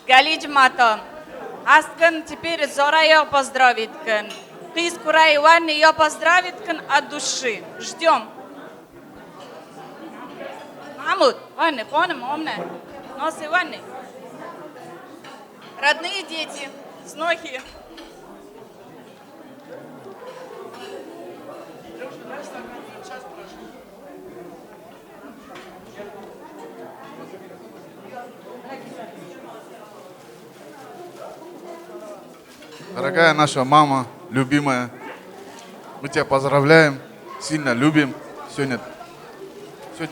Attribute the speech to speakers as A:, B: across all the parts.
A: Галич Мато. Аскан теперь Зора ее поздравит. Ты скоро Иван ее поздравит от души. Ждем. Мамут, Ванны, ходим, умны. Носы Ванны. Родные дети, снохи.
B: Дорогая наша мама, любимая, мы тебя поздравляем, сильно любим. Сегодня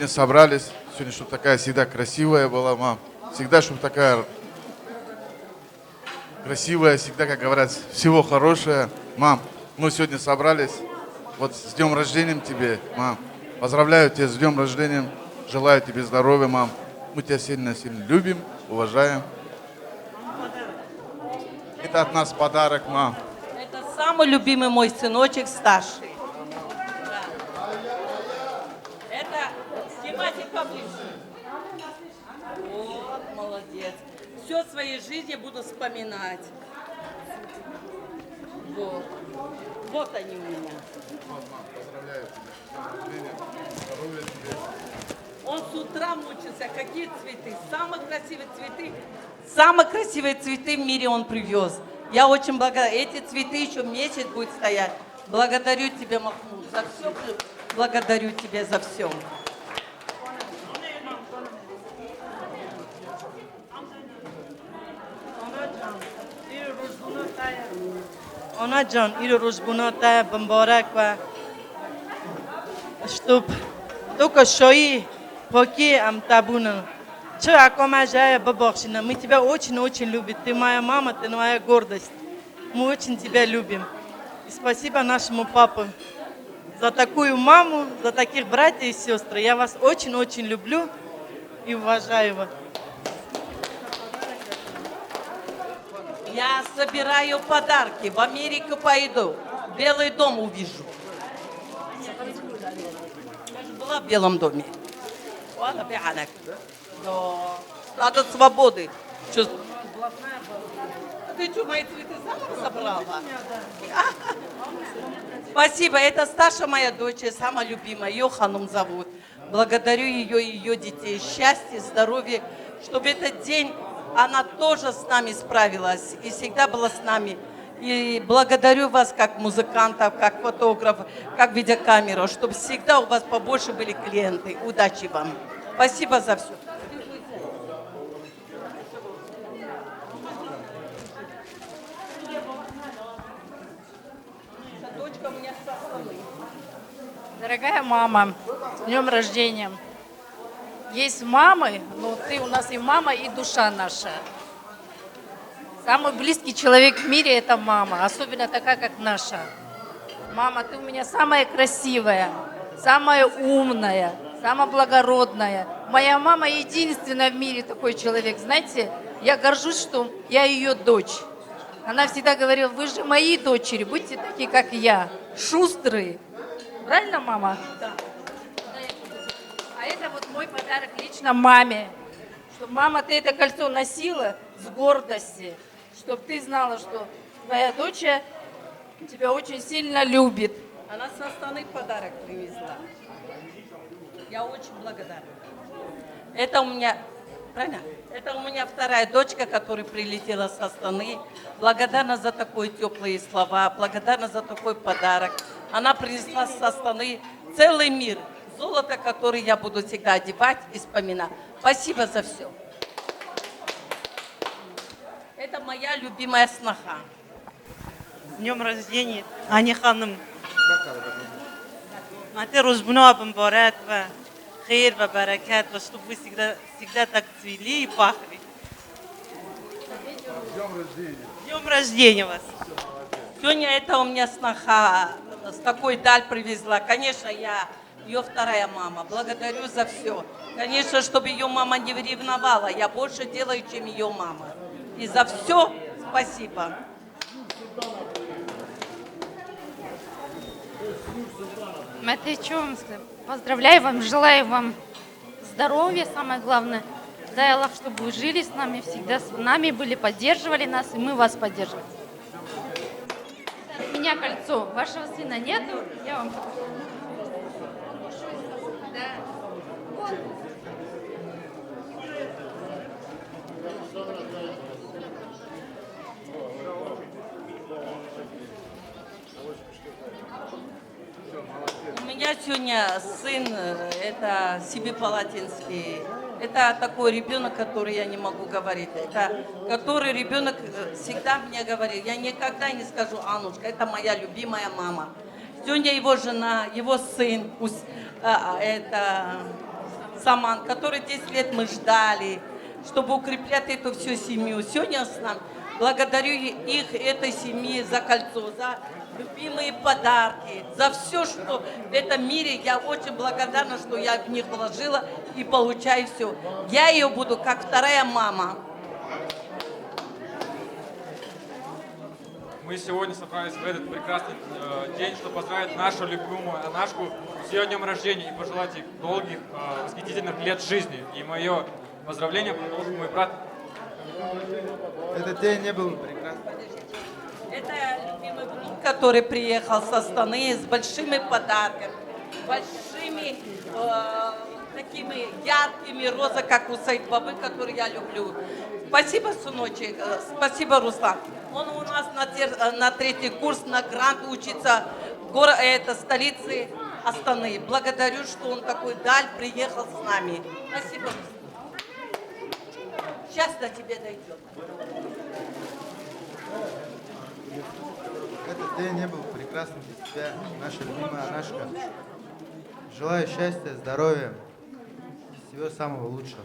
B: собрались, сегодня, чтобы такая всегда красивая была, мам. Всегда, чтобы такая красивая, всегда, как говорят, всего хорошего. Мам, мы сегодня собрались, вот с днем рождения тебе, мам. Поздравляю тебя с днем рождения, желаю тебе здоровья, мам. Мы тебя сильно-сильно любим, уважаем. Это от нас подарок, мам.
C: Это самый любимый мой сыночек старший. Да. Это снимайте поближе. Вот, молодец. Все в своей жизни буду вспоминать. Вот. Вот они у меня.
B: Вот, мам, поздравляю тебя. Здоровья тебе.
C: Он с утра мучился. Какие цветы? Самые красивые цветы в мире он привез. Я очень благодарна. Эти цветы еще месяц будут стоять. Благодарю тебя, Махмуд, за все. Благодарю тебя за все.
D: Onajon, ilo rozbunata бамбарак ва, чтоб только шои, поки амтабуна. Че, акомажая бабахшина, мы тебя очень-очень любим. Ты моя мама, ты моя гордость. Мы очень тебя любим. И спасибо нашему папе за такую маму, за таких братьев и сестры. Я вас очень-очень люблю и уважаю вас.
C: Я собираю подарки. В Америку пойду. Белый дом увижу. Я же была в Белом доме. Ладно, пианок. Но стадо свободы. Ты что, мои цветы сама собрала? Спасибо. Это старшая моя дочь, самая любимая. Ее Ханум зовут. Благодарю ее и ее детей. Счастья, здоровья, чтобы этот день она тоже с нами справилась и всегда была с нами. И благодарю вас как музыкантов, как фотографов, как видеокамеру, чтобы всегда у вас побольше были клиенты. Удачи вам. Спасибо за все. Дочка у меня с Астаны.
E: Дорогая мама, с днем рождения. Есть мамы, но ты у нас и мама, и душа наша. Самый близкий человек в мире – это мама, особенно такая, как наша. Мама, ты у меня самая красивая, самая умная, самая благородная. Моя мама единственная в мире такой человек. Знаете, я горжусь, что я ее дочь. Она всегда говорила, вы же мои дочери, будьте такие, как я, шустрые. Правильно, мама? Да. А это вот мой подарок лично маме. Чтобы мама, ты это кольцо носила с гордостью. Чтобы ты знала, что твоя дочь тебя очень сильно любит.
C: Она со Астаны подарок привезла. Я очень благодарна. Это у меня, правильно? Это у меня вторая дочка, которая прилетела со Астаны. Благодарна за такие теплые слова, благодарна за такой подарок. Она принесла со Астаны целый мир. Золото, которое я буду всегда одевать и вспоминать. Спасибо за все. Это моя любимая сноха.
D: С днем рождения, Ани Ханым. Мате розбуна бамбарак ва, хейр ва баракат, ва, чтобы вы всегда так цвели и пахли. С днем рождения вас.
C: Сегодня это у меня сноха с такой даль привезла. Конечно, я ее вторая мама. Благодарю за все. Конечно, чтобы ее мама не ревновала. Я больше делаю, чем ее мама. И за все спасибо.
F: Матвей, что вам сказать? Поздравляю вам, желаю вам здоровья, самое главное, Дай Аллах, чтобы вы жили с нами, всегда с нами были, поддерживали нас, и мы вас поддерживаем. От меня кольцо. Вашего сына нету, я вам...
C: У меня сегодня сын, это Семипалатинский. Это такой ребенок, который я не могу говорить. Это который ребенок всегда мне говорит, я никогда не скажу, Аннушка, это моя любимая мама. Сегодня его жена, его сын, это Саман, который 10 лет мы ждали, чтобы укреплять эту всю семью. Сегодня с нами. Благодарю их, этой семьи, за кольцо, за любимые подарки, за все, что в этом мире. Я очень благодарна, что я в них вложила и получаю все. Я ее буду как вторая мама.
G: Мы сегодня собрались в этот прекрасный день, чтобы поздравить нашу любимую Анашку с ее днем рождения и пожелать ей долгих, восхитительных лет жизни. И мое поздравление продолжит мой брат.
H: Этот день не был прекрасным.
C: Это любимый внук, который приехал со Астаны с большими подарками, большими такими яркими розами, как у Саид Бабы, который я люблю. Спасибо, сыночек, спасибо, Руслан. Он у нас на 3-й курс на грант учится в столице Астаны. Благодарю, что он такой даль приехал с нами. Спасибо. Сейчас до тебя дойдет.
H: Этот день не был прекрасным для тебя, наша любимая Анашка. Желаю счастья, здоровья и всего самого лучшего.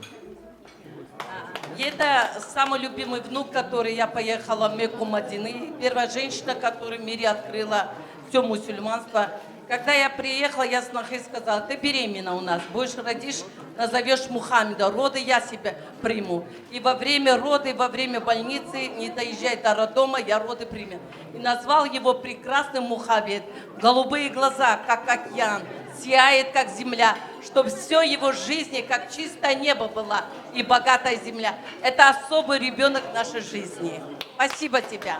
C: Это самый любимый внук, который я поехала в Мекку Мадины. Первая женщина, которая в мире открыла все мусульманство. Когда я приехала, я снохе сказала, ты беременна у нас, будешь родишь, назовешь Мухаммеда, роды я себя приму. И во время роды, во время больницы, не доезжай до роддома, я роды приму. И назвал его прекрасным Мухаммед. Голубые глаза, как океан, сияет, как земля, чтобы все его жизни, как чистое небо было и богатая земля. Это особый ребенок нашей жизни. Спасибо тебе.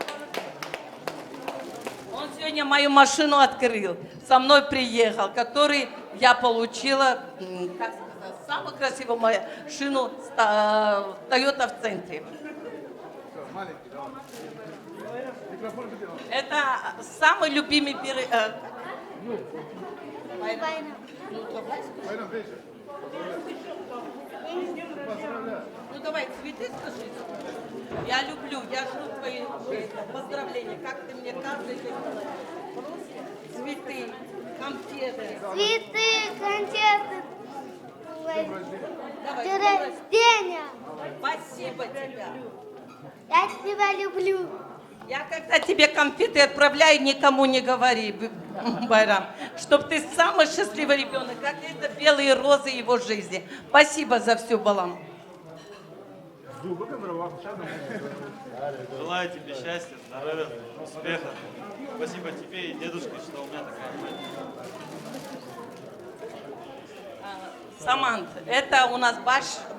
C: Он сегодня мою машину открыл, со мной приехал, который я получила, как сказать, самую красивую машину Toyota в центре. Это самый любимый Ну давай, цветы скажи. Я люблю, я жду твои поздравления. Как ты мне каждый день делаешь? Цветы, конфеты.
I: Цветы, конфеты.
C: Давай,
I: День рождения.
C: спасибо тебе.
I: Я тебя люблю.
C: Я когда тебе конфеты отправляю, никому не говори, Байрам, чтобы ты самый счастливый ребенок, как это белые розы его жизни. Спасибо за все, Балам.
J: Желаю тебе счастья, здоровья, успеха. Спасибо тебе и дедушке, что у меня такая мать.
C: Самант. Это у нас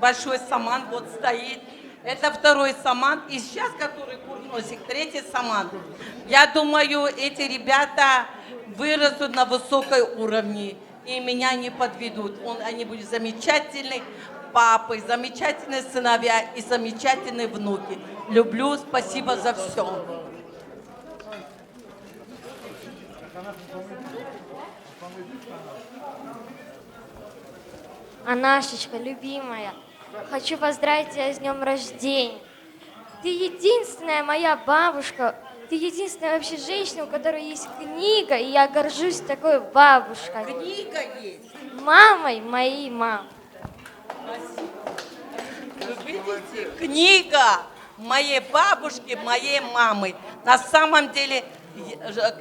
C: большой самант, вот стоит. Это второй самант. И сейчас, который курносик, третий самант. Я думаю, эти ребята вырастут на высокой уровне. И меня не подведут. Они будут замечательные папы, замечательные сыновья и замечательные внуки. Люблю, спасибо за все.
I: Анашечка, любимая, хочу поздравить тебя с днем рождения. Ты единственная моя бабушка, ты единственная вообще женщина, у которой есть книга, и я горжусь такой бабушкой.
C: Книга есть.
I: Мамой моей мамы.
C: Видите, книга моей бабушки, моей мамы. На самом деле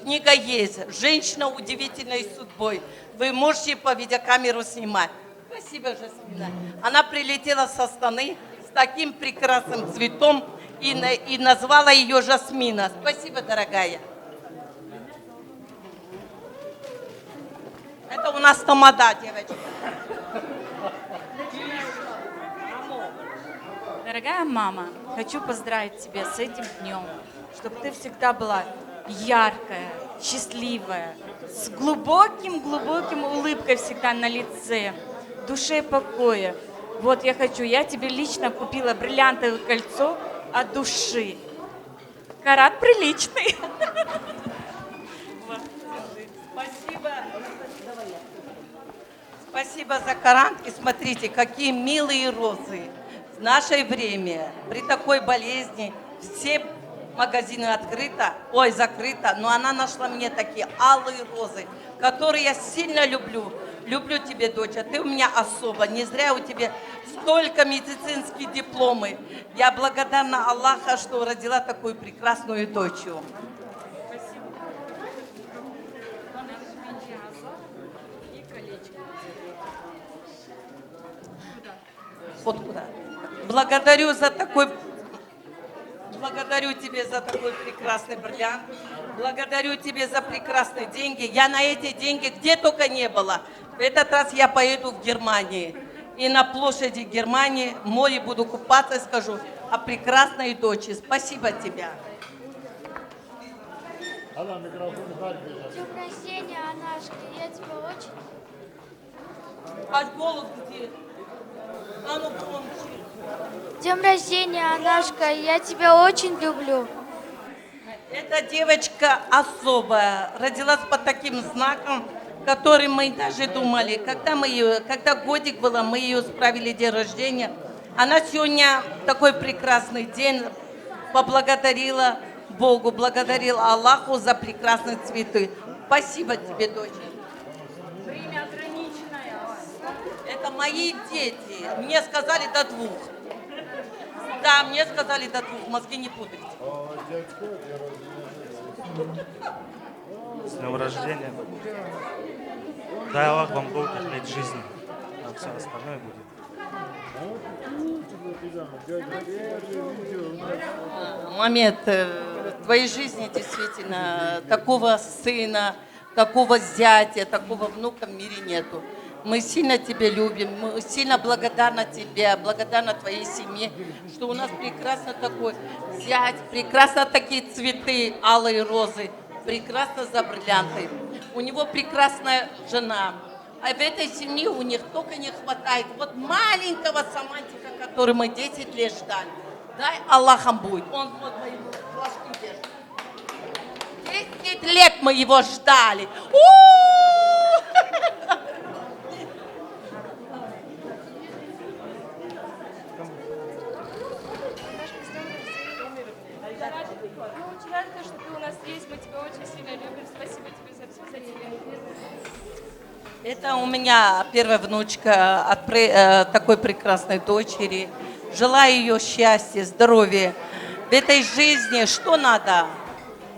C: книга есть. Женщина удивительной судьбой. Вы можете по видеокамеру снимать. Спасибо, Жасмина. Она прилетела со Астаны с таким прекрасным цветом и назвала ее Жасмина. Спасибо, дорогая. Это у нас тамада, девочки.
A: Дорогая мама, хочу поздравить тебя с этим днем, чтобы ты всегда была яркая, счастливая, с глубоким улыбкой всегда на лице, душе покоя. Вот я тебе лично купила бриллиантовое кольцо от души. Карат приличный.
C: Спасибо. Спасибо за карат. И смотрите, какие милые розы. В наше время, при такой болезни, все магазины закрыто, но она нашла мне такие алые розы, которые я сильно люблю. Люблю тебя, доча, ты у меня особо. Не зря у тебя столько медицинских дипломов. Я благодарна Аллаху, что родила такую прекрасную дочь. Вот куда. Благодарю тебе за такой прекрасный бриллиант. Благодарю тебе за прекрасные деньги. Я на эти деньги где только не была. В этот раз я поеду в Германию. И на площади Германии в море буду купаться и скажу о прекрасной дочери. Спасибо тебе.
I: Днем рождения, Анашка, я тебя очень...
C: А голос где? А ну громче.
I: Днем рождения, Анашка, я тебя очень люблю.
C: Эта девочка особая, родилась под таким знаком, который мы даже думали, когда годик было, мы ее справили день рождения. Она сегодня такой прекрасный день поблагодарила Богу, благодарила Аллаху за прекрасные цветы. Спасибо тебе, дочь.
A: Время ограниченное.
C: Это мои дети. Мне сказали до 2. Да, мне сказали до 2. Мозги не путайте.
J: С днем рождения. Дай Аллах вам долгих лет жизни, а все остальное будет.
C: Момент в твоей жизни действительно такого сына, такого зятя, такого внука в мире нету. Мы сильно тебя любим, мы сильно благодарны тебе, благодарны твоей семье, что у нас прекрасно такой зять, прекрасно такие цветы, алые розы, прекрасно за бриллианты. У него прекрасная жена. А в этой семье у них только не хватает вот маленького самантика, который мы 10 лет ждали. Дай Аллахом будет. Он вот мои флажки держит. 10 лет мы его ждали.
K: Мы очень рады, что ты у нас есть, мы тебя очень сильно любим. Спасибо тебе за все, за тебя.
C: Это у меня первая внучка от такой прекрасной дочери. Желаю ее счастья, здоровья. В этой жизни что надо?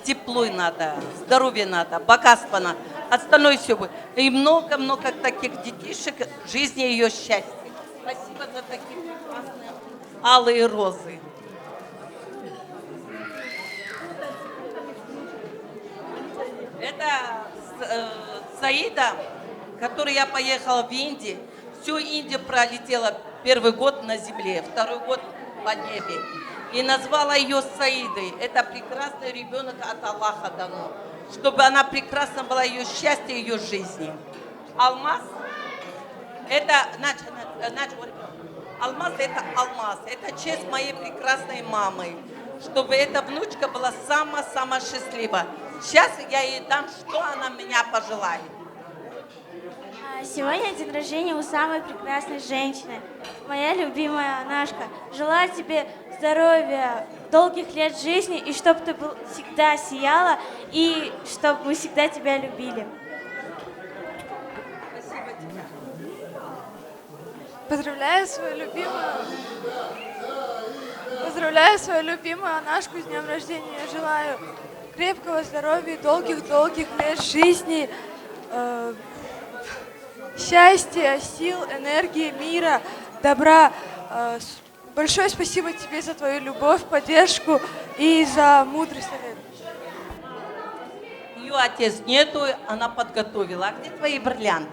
C: Тепло надо, здоровье надо, богатство надо. Остальное все будет. И много-много таких детишек, в жизни ее счастья. Спасибо за такие прекрасные алые розы. Это Саида, которой я поехала в Индию. Всю Индию пролетела первый год на земле, второй год по небе. И назвала ее Саидой. Это прекрасный ребенок от Аллаха дано. Чтобы она прекрасно была, ее счастье, ее жизни. Алмаз – это алмаз – это алмаз. Это честь моей прекрасной мамы. Чтобы эта внучка была самая счастливая. Сейчас я ей дам, что она меня пожелает.
I: Сегодня день рождения у самой прекрасной женщины, моя любимая Анашка. Желаю тебе здоровья, долгих лет жизни, и чтобы ты всегда сияла, и чтобы мы всегда тебя любили.
K: Поздравляю свою любимую Анашку с днем рождения. Я желаю крепкого здоровья, долгих лет жизни, счастья, сил, энергии, мира, добра. Большое спасибо тебе за твою любовь, поддержку и за мудрый совет.
C: Ее отец нету, она подготовила. А где твои бриллианты?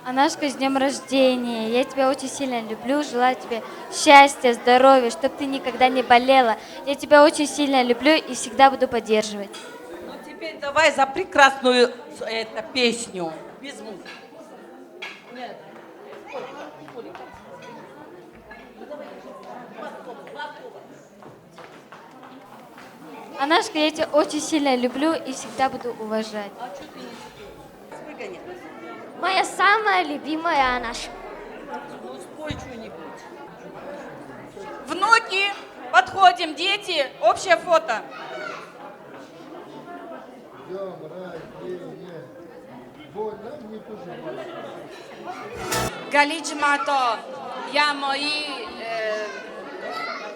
I: Анашка, с днем рождения. Я тебя очень сильно люблю. Желаю тебе счастья, здоровья, чтобы ты никогда не болела. Я тебя очень сильно люблю и всегда буду поддерживать.
C: Ну теперь давай за прекрасную песню. Без музыки. Нет.
I: Анашка, я тебя очень сильно люблю и всегда буду уважать.
C: Выгони.
I: Моя самая любимая Анашка.
C: Ну спой что-нибудь.
A: Внуки, подходим, дети, общее фото. Галич Мато, я мои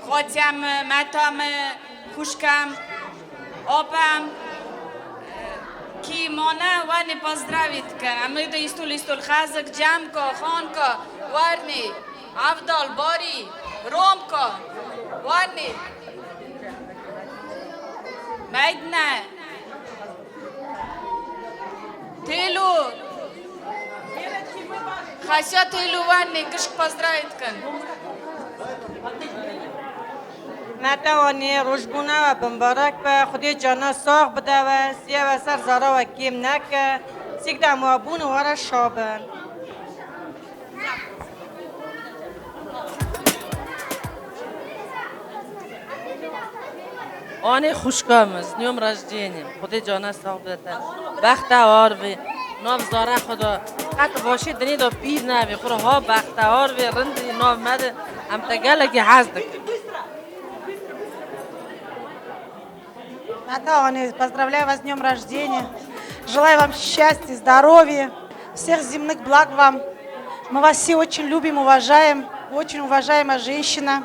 A: хотям, матам, хушкам, опам, кимона вани поздравит кан. А мы да истул хазак, джамко, хонко, варни, Авдал, Бори, Ромко, варни. Майдна, Телу, Хася Телу варни, кыш поздравит кан.
D: نتوانی روشبونه و بمبارک و خودی جانا ساق بده و سیه و سر زارا و کیم نکه سیک دموابون و را شابن آنی خوشکام з днем рождения خودی جانا ساق بده بختوار وی نام زاره خدا حتی باشی دنی دو پیر نوی خوره ها بختوار وی رندی نام مده هم تگلگی حزد
L: Наталья, поздравляю вас с днем рождения. Желаю вам счастья, здоровья, всех земных благ вам. Мы вас все очень любим, уважаем. Вы очень уважаемая женщина.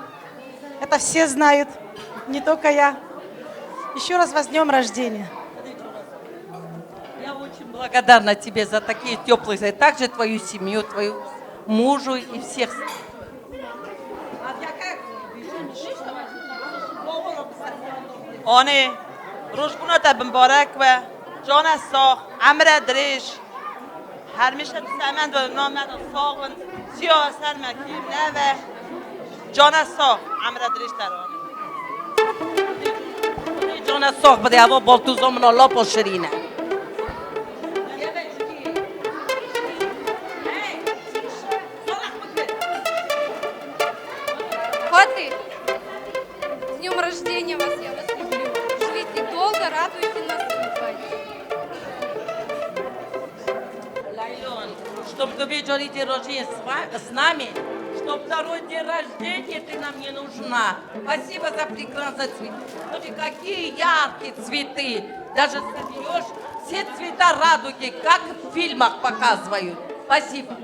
L: Это все знают, не только я. Еще раз вас с днем рождения.
C: Я очень благодарна тебе за такие теплые, и также твою семью, твою мужу и всех.
D: آنه روشبونات مبارک و جان ساق عمر درش هر میشه سمند و نام ساق و سیاست مکیم نه و جان ساق عمر درش در آن
C: جان ساق بده هوا بالتوزامن الله پاشرینه
F: Хваты, с днем рождения вас, я вас люблю. Живите долго, радуйте нас и улыбайтесь.
C: Лайлон, чтобы добить день рождения с нами, чтобы второй день рождения ты нам не нужна. Спасибо за прекрасный цвет. Смотри, какие яркие цветы. Даже соберешь все цвета радуги, как в фильмах показывают. Спасибо.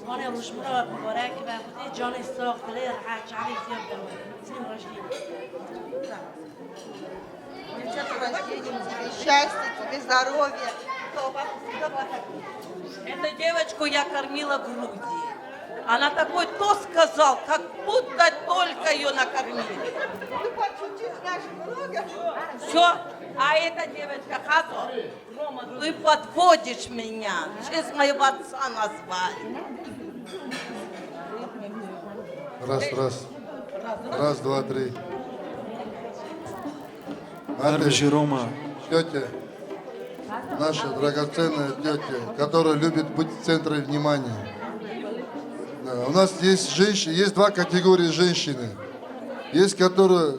D: آنه روشبونه مبارک و خودی جان ساق دلی راحت جمعی زیاد دمه с днем рождения.
L: Счастья тебе, здоровья.
C: Эту девочку я кормила грудью. Она такой то сказал, как будто только ее накормили.
L: Ты подшутишь нашим
C: Все, а эта девочка Хазо, Рома, ты подводишь меня. Через моего отца назвали.
M: Раз. Раз, два, три.
J: Дорогой Рома.
M: Тетя, наша драгоценная тетя, которая любит быть в центре внимания. Да, у нас есть женщины, есть два категории женщины. Есть, которая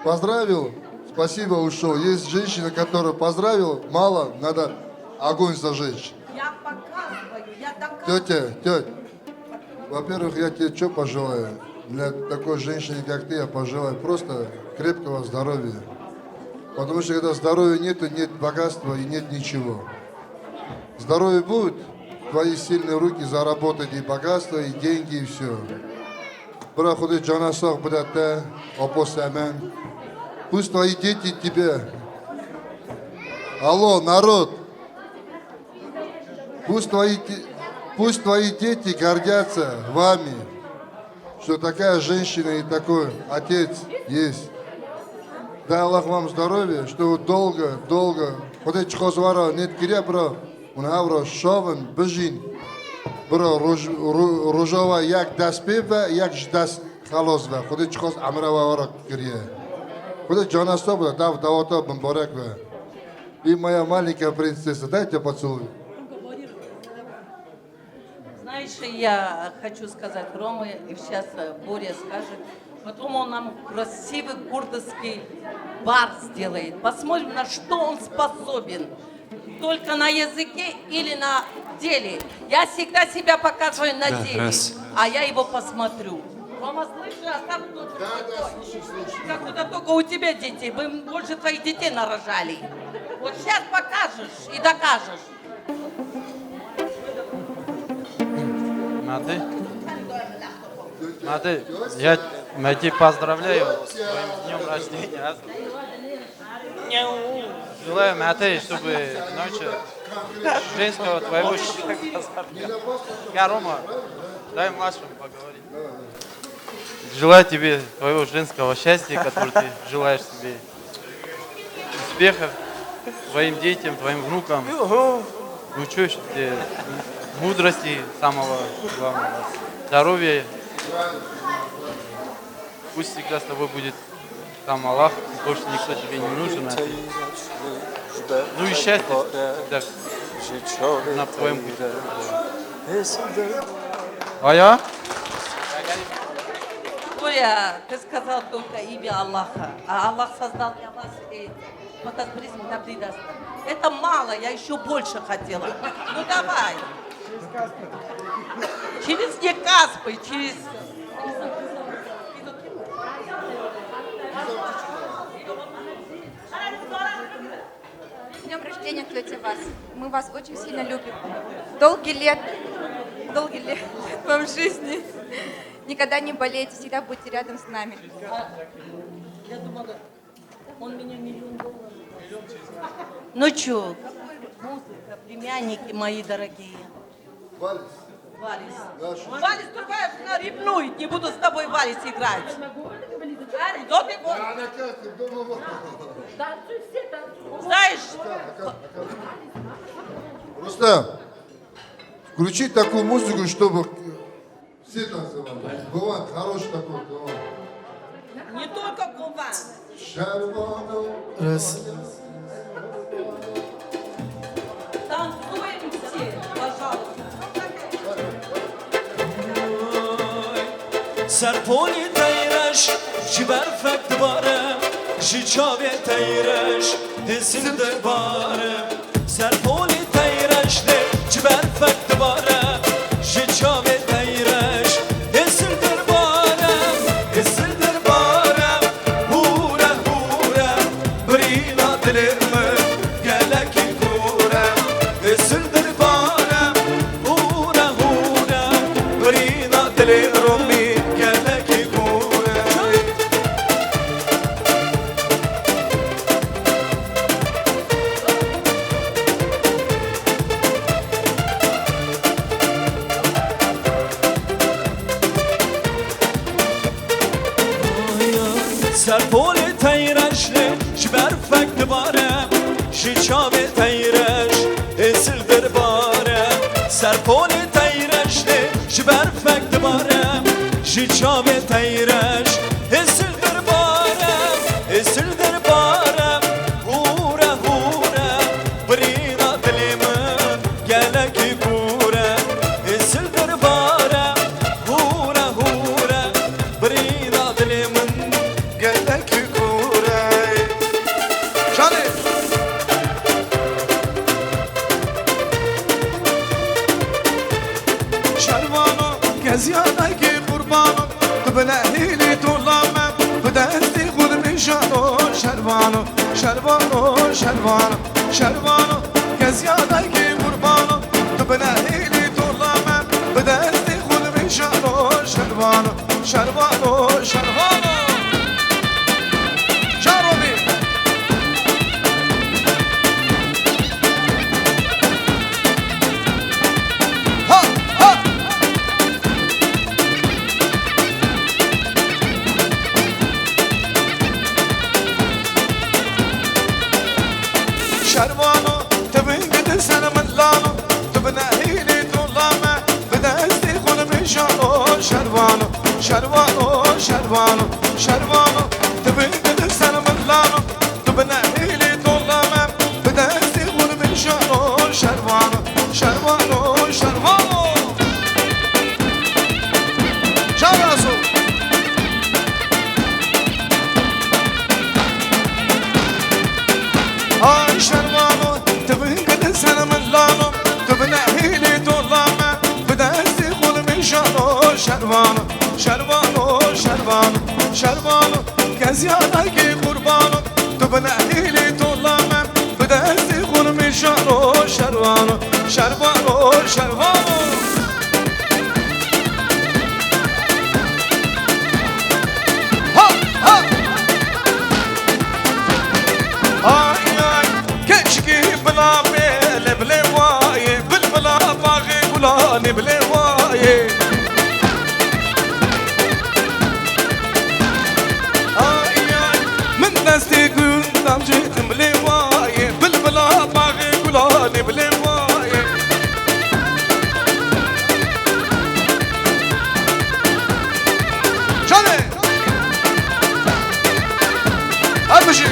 M: поздравил, спасибо, ушел. Есть женщина, которая поздравила, мало, надо огонь зажечь.
C: Я показываю, я доказываю.
M: Тетя, во-первых, я тебе что пожелаю? Для такой женщины, как ты, я пожелаю просто крепкого здоровья. Потому что когда здоровья нету, нет богатства и нет ничего. Здоровье будет, твои сильные руки заработать и богатство, и деньги, и все. Проходи джанасах бдата, опосамен. Пусть твои дети тебе. Алло, народ. Пусть твои Пусть твои дети гордятся вами, что такая женщина и такой отец есть. Дай Аллах вам здоровья, что вы долго, вот эти хозвара нет киря, бро, он авро шовен, бежин, бро, ружова, як даспева, як ждас халозва, вот эти хоз амрава вара киря. Вот эти джанасто было, давата бамбареква. И моя маленькая принцесса, дайте поцелуй.
C: Знаешь, я хочу сказать Роме, и сейчас Боря скажет, потом он нам красивый курдовский бар сделает. Посмотрим, на что он способен. Только на языке или на деле. Я всегда себя показываю на деле, а я его посмотрю. Рома, слышишь, а как тут? Как будто только у тебя детей. Мы больше твоих детей нарожали. Вот сейчас покажешь и докажешь.
J: Мады, я тебя поздравляю с твоим днем рождения. Желаю, Маты, чтобы ночью женского твоего счастья. Я, Рома, дай младшему поговорить. Желаю тебе твоего женского счастья, которое ты желаешь себе. Успехов твоим детям, твоим внукам. Учу тебе мудрости самого главного. Здоровья. Пусть всегда с тобой будет сам Аллах, больше никто тебе не нужен. Ну и счастье всегда на твоем пути. А я?
C: Боря, ты сказал только имя Аллаха, а Аллах создал для вас этот призм на предастер. Это мало, я еще больше хотела. Ну давай. Через не Каспы, через...
F: С днем рождения, тетя Вас. Мы вас очень сильно любим. Долгих лет вам жизни. Никогда не болейте, всегда будьте рядом с нами.
C: Я думала, он меня $1 миллион. Ну что, музыка, племянники мои дорогие.
M: Валис.
C: Валис, другая жена ревнует, не буду с тобой Валис играть. Знаешь?
M: Просто включить такую музыку, чтобы все танцевали. Гуван, хороший такой, Гуван.
C: Не только Гуван. Танцуем все, пожалуйста.
N: سرپولی تیرش جی برفک دباره جی چاوی تیرش هزین درباره سرپولی تیرش ده جی برفک دباره جی چاوی تیرش هزین درباره هوره هوره برینا دلرمه گلکی کوره هزین درباره هوره برینا دلرمه سرپولی تیرش نه جی برفک دباره جی چاوی تیرش اسل درباره سرپولی تیرش نه جی برفک دباره جی چاوی تیرش اسل درباره هوره برینا دلیمن گلکی کوره اسل درباره هوره برینا دلیمن گلکی کوره شانه شلوانو گزیانه قربانو تو بلهیلی طولامه بدستی خود میشانو شلوانو گزیانه قربانو تو بلهیلی طولامه بدستی خود میشانو شلوانو شاروبی ها شروانو تبنگد سر من لانو تبنه هیلی دولامه بدستی خون بشانو شروانو شروانو شروانو شروانو تبنگد سر من لانو تبنه هیلی دولامه بدستی خون بشانو شروانو شروانو شروانو شروانو آی شروانو تبنگد سر من لانو تبنه هیلی دولامه بدستی خون بشانو شروانو شروانو شروانو شروانو کسی آنگی قربانو تبنه هیلی دولامه بدستی خون بشانو شروانو شروانو شروانو آی آی کشکی بلا بله بله وای بل بلا باغی گلانی بله وای آی آی من دستی گندم جیتم بله وای بل بلا باغی گلانی بله وای جانه هر بشی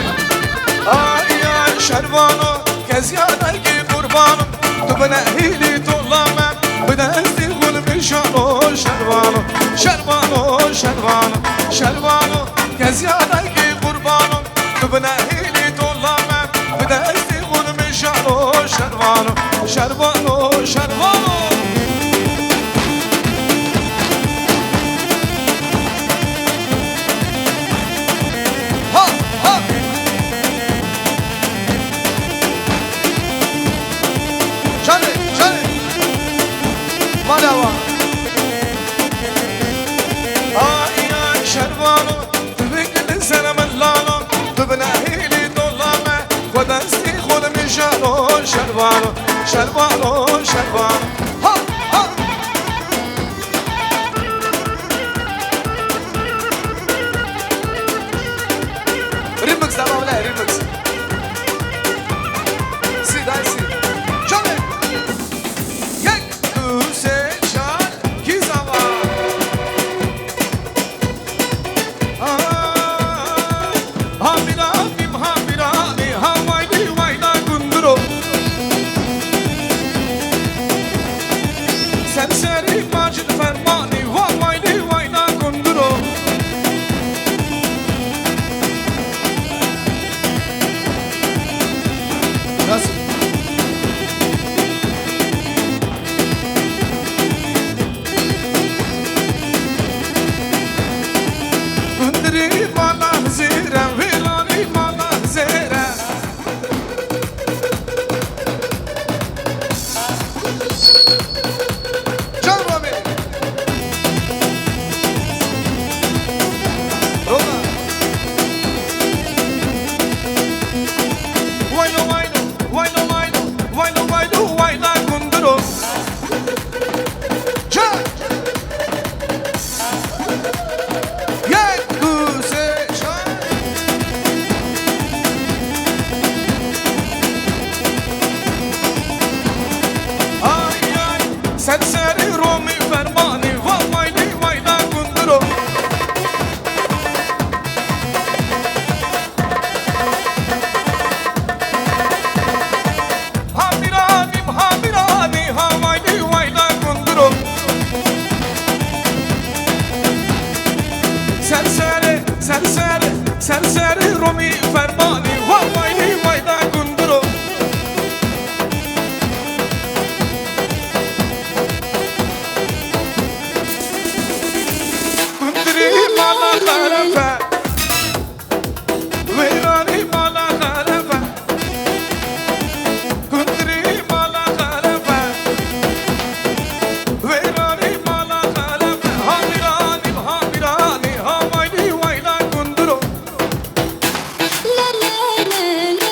N: آی آی شروانو کسی آنگی قربانو تو بنهیلی طولامه بدستی خون بشانو شروانو شروانو شروانو شروانو کسی آنگی قربانو تو بنهیلی طولامه بدستی خون بشانو شروانو شروانو شروانو مدوا آی آی شروانو تبنگد سر من لانو تبنه هیلی دولامه خودستی خود میشانو شروانو شروانو شروانو ها ها ریمکس دارم نه ریمکس سی دای سی جانه سری ماجد فرمانی وایلی واینا گندرو گندری مالا زیره ویلانی مالا زیره سری رومی فرمانی وایلی واینا گندرو هامیرانی وایلی واینا گندرو سری رومی فرمانی وایلی واینا گندرو مالا خرفه ویرانی مالا خرفه کندری مالا خرفه ویرانی مالا خرفه هامیرانی هاوایلی وایلا کندرو
O: لا لا لا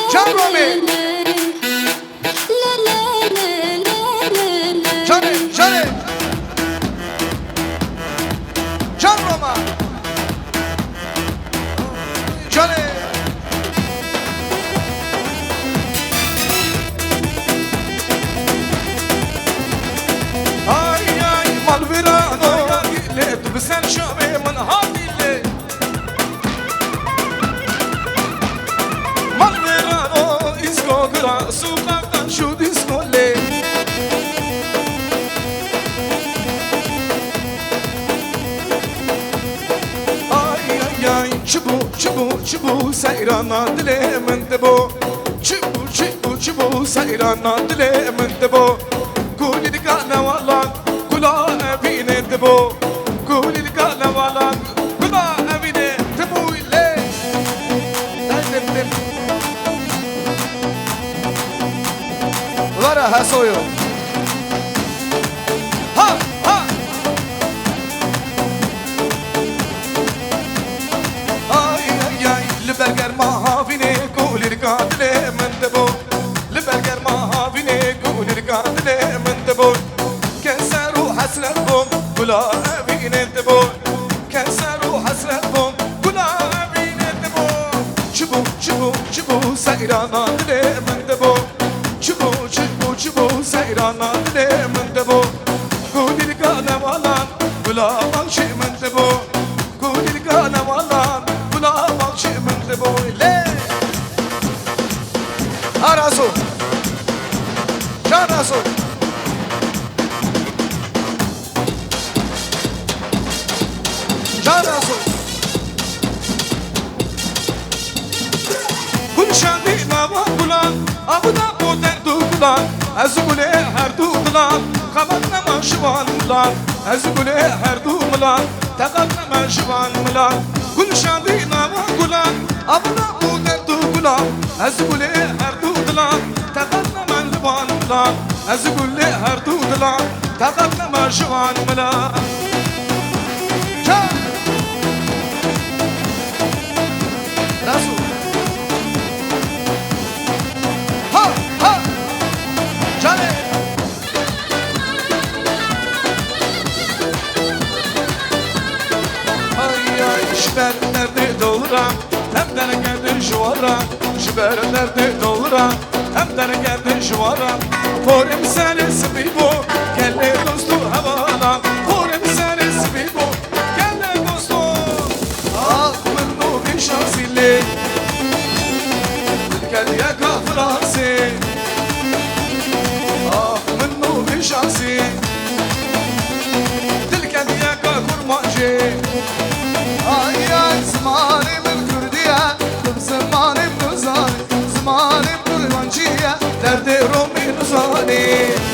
N: sokaktan şu diskole. Ay ay ay çubu seyrana dile mendebo. Çubu seyrana dile mendebo. Kuli dikana valan kula evine debo. Kuli dikana valan kula evine debo ile.
H: Lara hasoyo.
N: Ha ha. Ay ay ay لبرگر mahavine kulir kadle mendebo. لبرگر mahavine kulir kadle mendebo. Kenseru hasret bom kula evine debo. Kenseru hasret bom kula evine debo. Çubu seyrana dile mendebo. Çubu seyrana dile mendebo. Kulir kana valan kula bakşi mendebo. Kulir kana valan kula bakşi mendebo le.
H: Arazo. Jarazo. Jarazo.
N: Gülşen dinama bulan abuda o derdu bulan Ezgule her du bulan Kamatnama şivan bulan Ezgule her du bulan Tekatnama şivan bulan Gülşen dinama bulan abuda o derdu bulan Ezgule her du bulan Tekatnama şivan bulan Ezgule her du bulan Tekatnama şivan bulan
H: Razo.
N: Cane. Ay ay şiber nerede doğuran hem de geldi şu ara şiber nerede doğuran hem de geldi şu ara Korem seni sıbibo gelle dostu havana Korem seni sıbibo gelle dostu Aklın o bir şansili Gel ya kafrası شانسي تلك دياك كرماجي
H: Ay زماني من كردية زماني من زاني زماني من الوانجية
N: درد رومي نزاني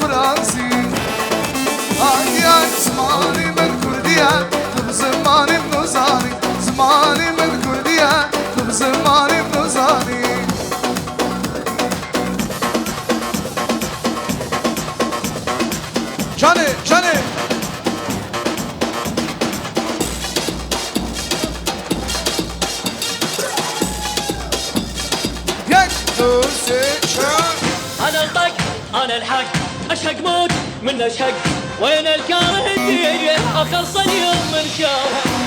H: فرانسي ay زماني من كردية زماني من زاني زماني من كردية زماني من زاني
N: Cane
O: أنا الطق أنا الحق أشهق موت من أشهق وين الكاره الدير أخلص اليوم من شاهق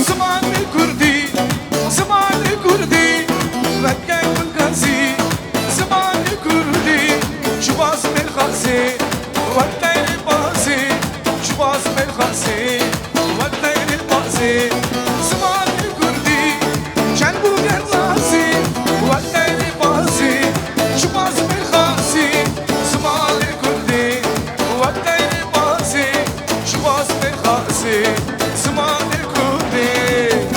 N: زماني كردي زماني كردي ركاي والغازي زماني كردي شباز من خاسي والدين البازي شباز من خاسي والدين البازي زماني كردي جنبو غرازي والدين البازي شباز من خاسي زماني كردي والدين البازي شباز من خاسي زماني كردي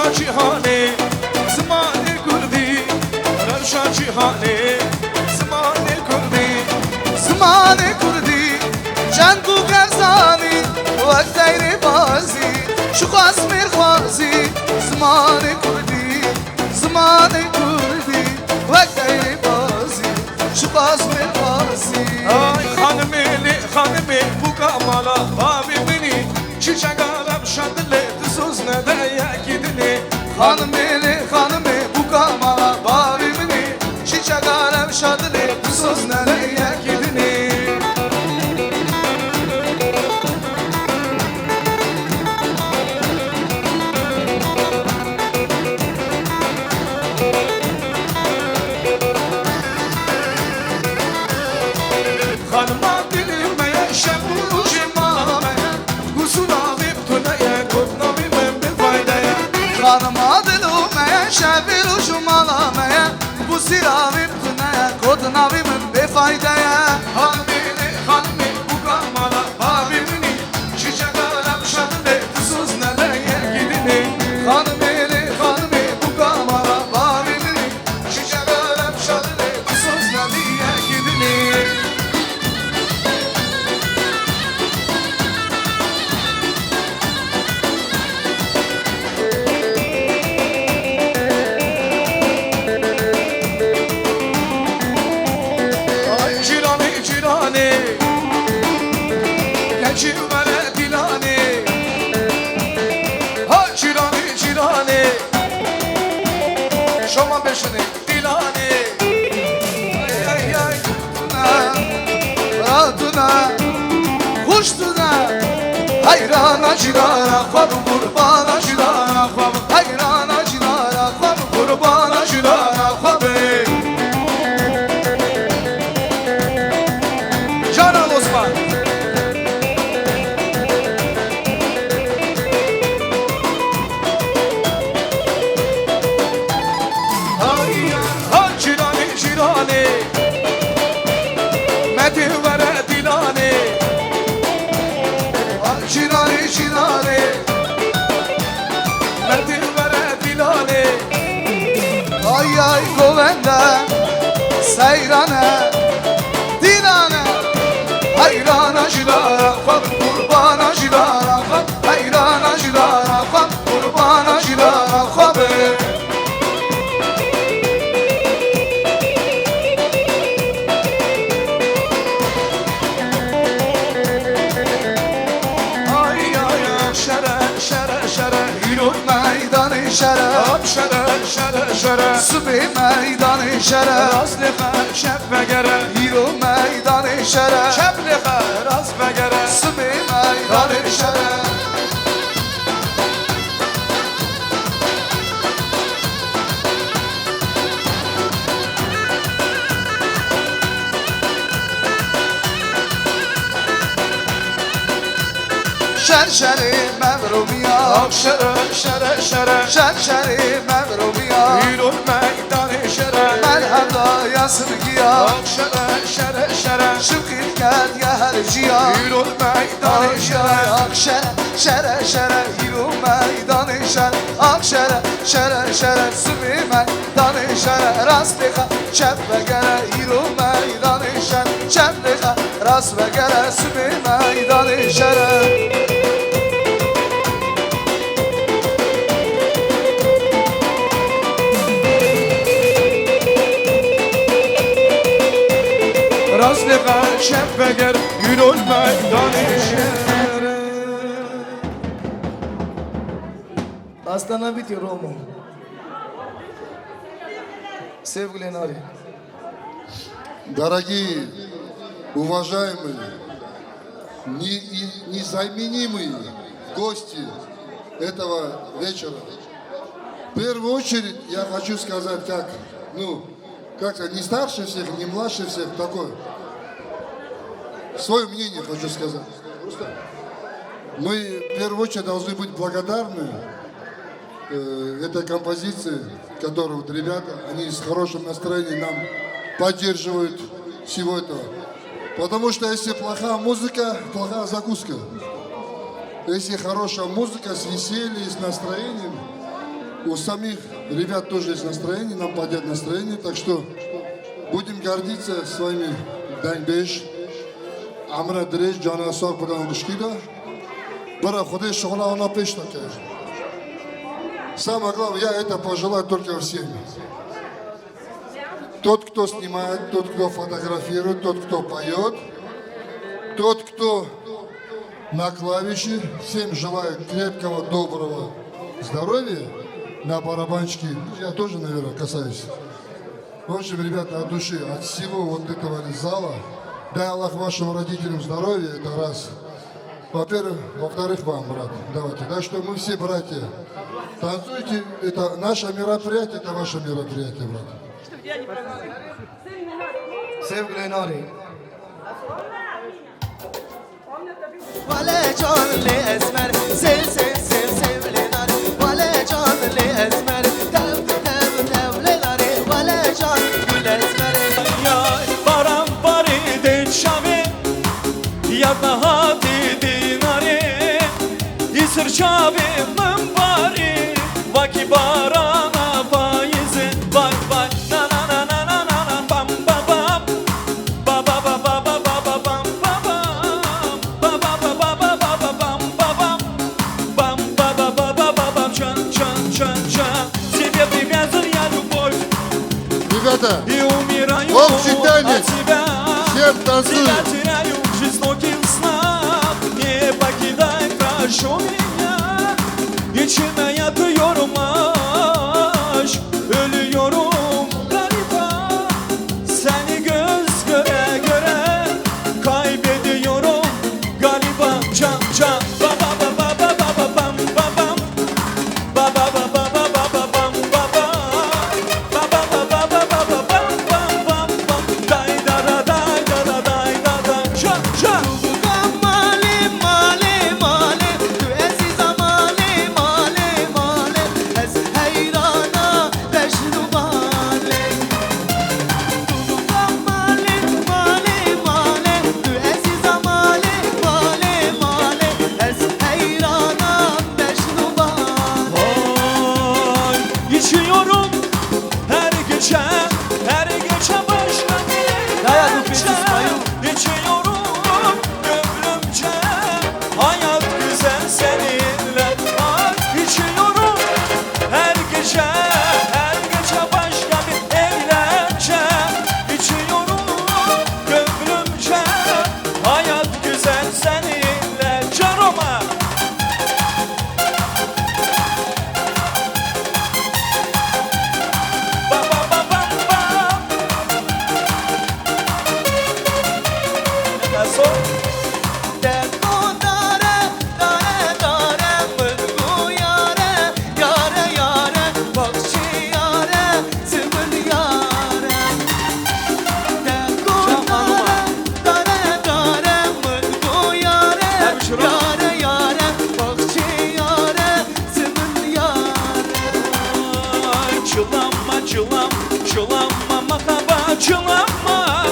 N: روشا جهانه زمان کردی روشا جهانه زمان کردی
P: زمان کردی جنگ و گرزانی وقت دیر بازی شو خواست میخوازی زمان کردی زمان کردی وقت دیر بازی شو خواست میخوازی
N: آی خانمی bu kamala babi beni çiçek arap şadile tuzuz ne de yakidini
P: Hanımı bu kamala babimini çiçek alem şadını söz nereye gidini
N: Hanıma dilimeye şebu cimamaya Kusura viptunaya kutnavi ben faydaya
P: Hanıma dilumeye şevil ucumalamaya Bu siravim tüneye kodnavimin befaydaya
N: Hanımı bu kamala babimini çiçek arap şadile tuzuz ne de yakidini
P: Hanımı bu kamala babimini çiçek alem şadını söz nereye gidini
N: Ay cirane Gençim vere dilane Ha cirane Şoma peşine dilane Ay ay
P: Raduna Kuştuna Hayrana cirana Kwabu kurbana cirana Kwabu Hayrana cirana Kwabu kurbana cirana Kwabu
N: Canan Osman Ay ay Ha cirane Metin vere dilane
P: Cirane
N: Metin vere dilane
P: Ay ay govenda Seyrane Dilane Hayrana cirana Kwabu kurbana cirana Kwabu Hayrana cirana Kwabu kurbana cirana Kwabu
N: Ay ay ay şere
P: Yürü meydanı şere
N: Hop şere
P: Sübhi meydanı şere
N: Rasliha şep ve gere
P: Yürü meydanı şere
N: Şepliha ras ve gere
P: Sübhi meydanı şere Şerşeri mevrumiya
N: Hop şere
P: Şerşeri mevrumiya
N: Yürü meydanı şere
P: Merhaba yasırgiya
N: Hop şere
P: Şıkil gel ya herciya
N: Yürü meydanı şere
P: Şere Yürü meydanı şere Şere Sübhi meydanı şere Rastliha çep ve gere Yürü meydanı şere Çepliha rast ve gere Sübhi meydanı şere
N: Rasliha şep ve gere Yürü meydanı şere
Q: Остановите Рому. Sevgili Nari.
M: Дорогие, уважаемые, незаменимые гости этого вечера. В первую очередь я хочу сказать, как-то не старше всех, не младше всех, такое. Свое мнение хочу сказать. Мы в первую очередь должны быть благодарны этой композиции, которую вот ребята, они с хорошим настроением нам поддерживают всего этого. Потому что если плохая музыка, плохая закуска. Если хорошая музыка с весельем, с настроением, у самих ребят тоже есть настроение, нам поднять настроение, так что будем гордиться своими Дангбеш, Амра Дреш, Джана Сок, Баган Гушкида. Бара Худей Шухла, она пешна, конечно. Самое главное, я это пожелаю только всем. Тот, кто снимает, тот, кто фотографирует, тот, кто поет, тот, кто на клавише, всем желаю крепкого, доброго здоровья. На барабанчике, я тоже, наверное, касаюсь. В общем, ребята, от души, от всего вот этого зала, дай Аллах вашим родителям здоровья, это раз. Во-первых, во-вторых, вам, брат, давайте. Так что мы все братья. Танцуйте, это наше мероприятие, это ваше мероприятие, брат.
P: Sevgili Nari.
R: ولا جان لي اسمر سيل سيل سيل سيل لناري ولا جان لي اسمر تب تب تب لناري ولا جان gül esmer
O: Ya baram bari de şami ya daha dinari isir şabi bari vaki barana faizi vay vay na na na na na na na bam bam bam ba ba ba ba ba ba ba bam ba bam ba ba ba ba ba ba ba bam ba bam bam ba ba ba ba ba bam чан чан чан чан тебе привязан я любовь
M: Ребята,
O: и умираю
M: общий танец,
O: от тебя.
M: всем танцуем.
O: Тебя теряю в жестоких снах. Не покидай, прошу меня. İçime yatıyorum aşk. Ölüyorum galiba. Seni göz göre göre kaybediyorum galiba. Can can ba ba ba ba ba ba ba bam ba bam ba ba ba ba ba ba ba bam ba ba ba ba ba ba ba ba ba bam bam bam bam day da da day da da day da da can can
R: male male male tu aziz male male male ez hayrana mecnun male male male male tu aziz male male male ez hayrana mecnun male
O: Oy, içiyorum her gece başka bir içiyorum gönlümce hayat güzel seninle Ay, içiyorum her gece başka bir eğlence içiyorum gönlümce hayat güzel seninle Canoma
R: Derdo dare dare dare mırgu yare yare yare bakçı yare zımır yare Derdo dare dare dare mırgu yare yare yare bakçı yare zımır yare
O: Çılanma çılam çılanma makaba çılanma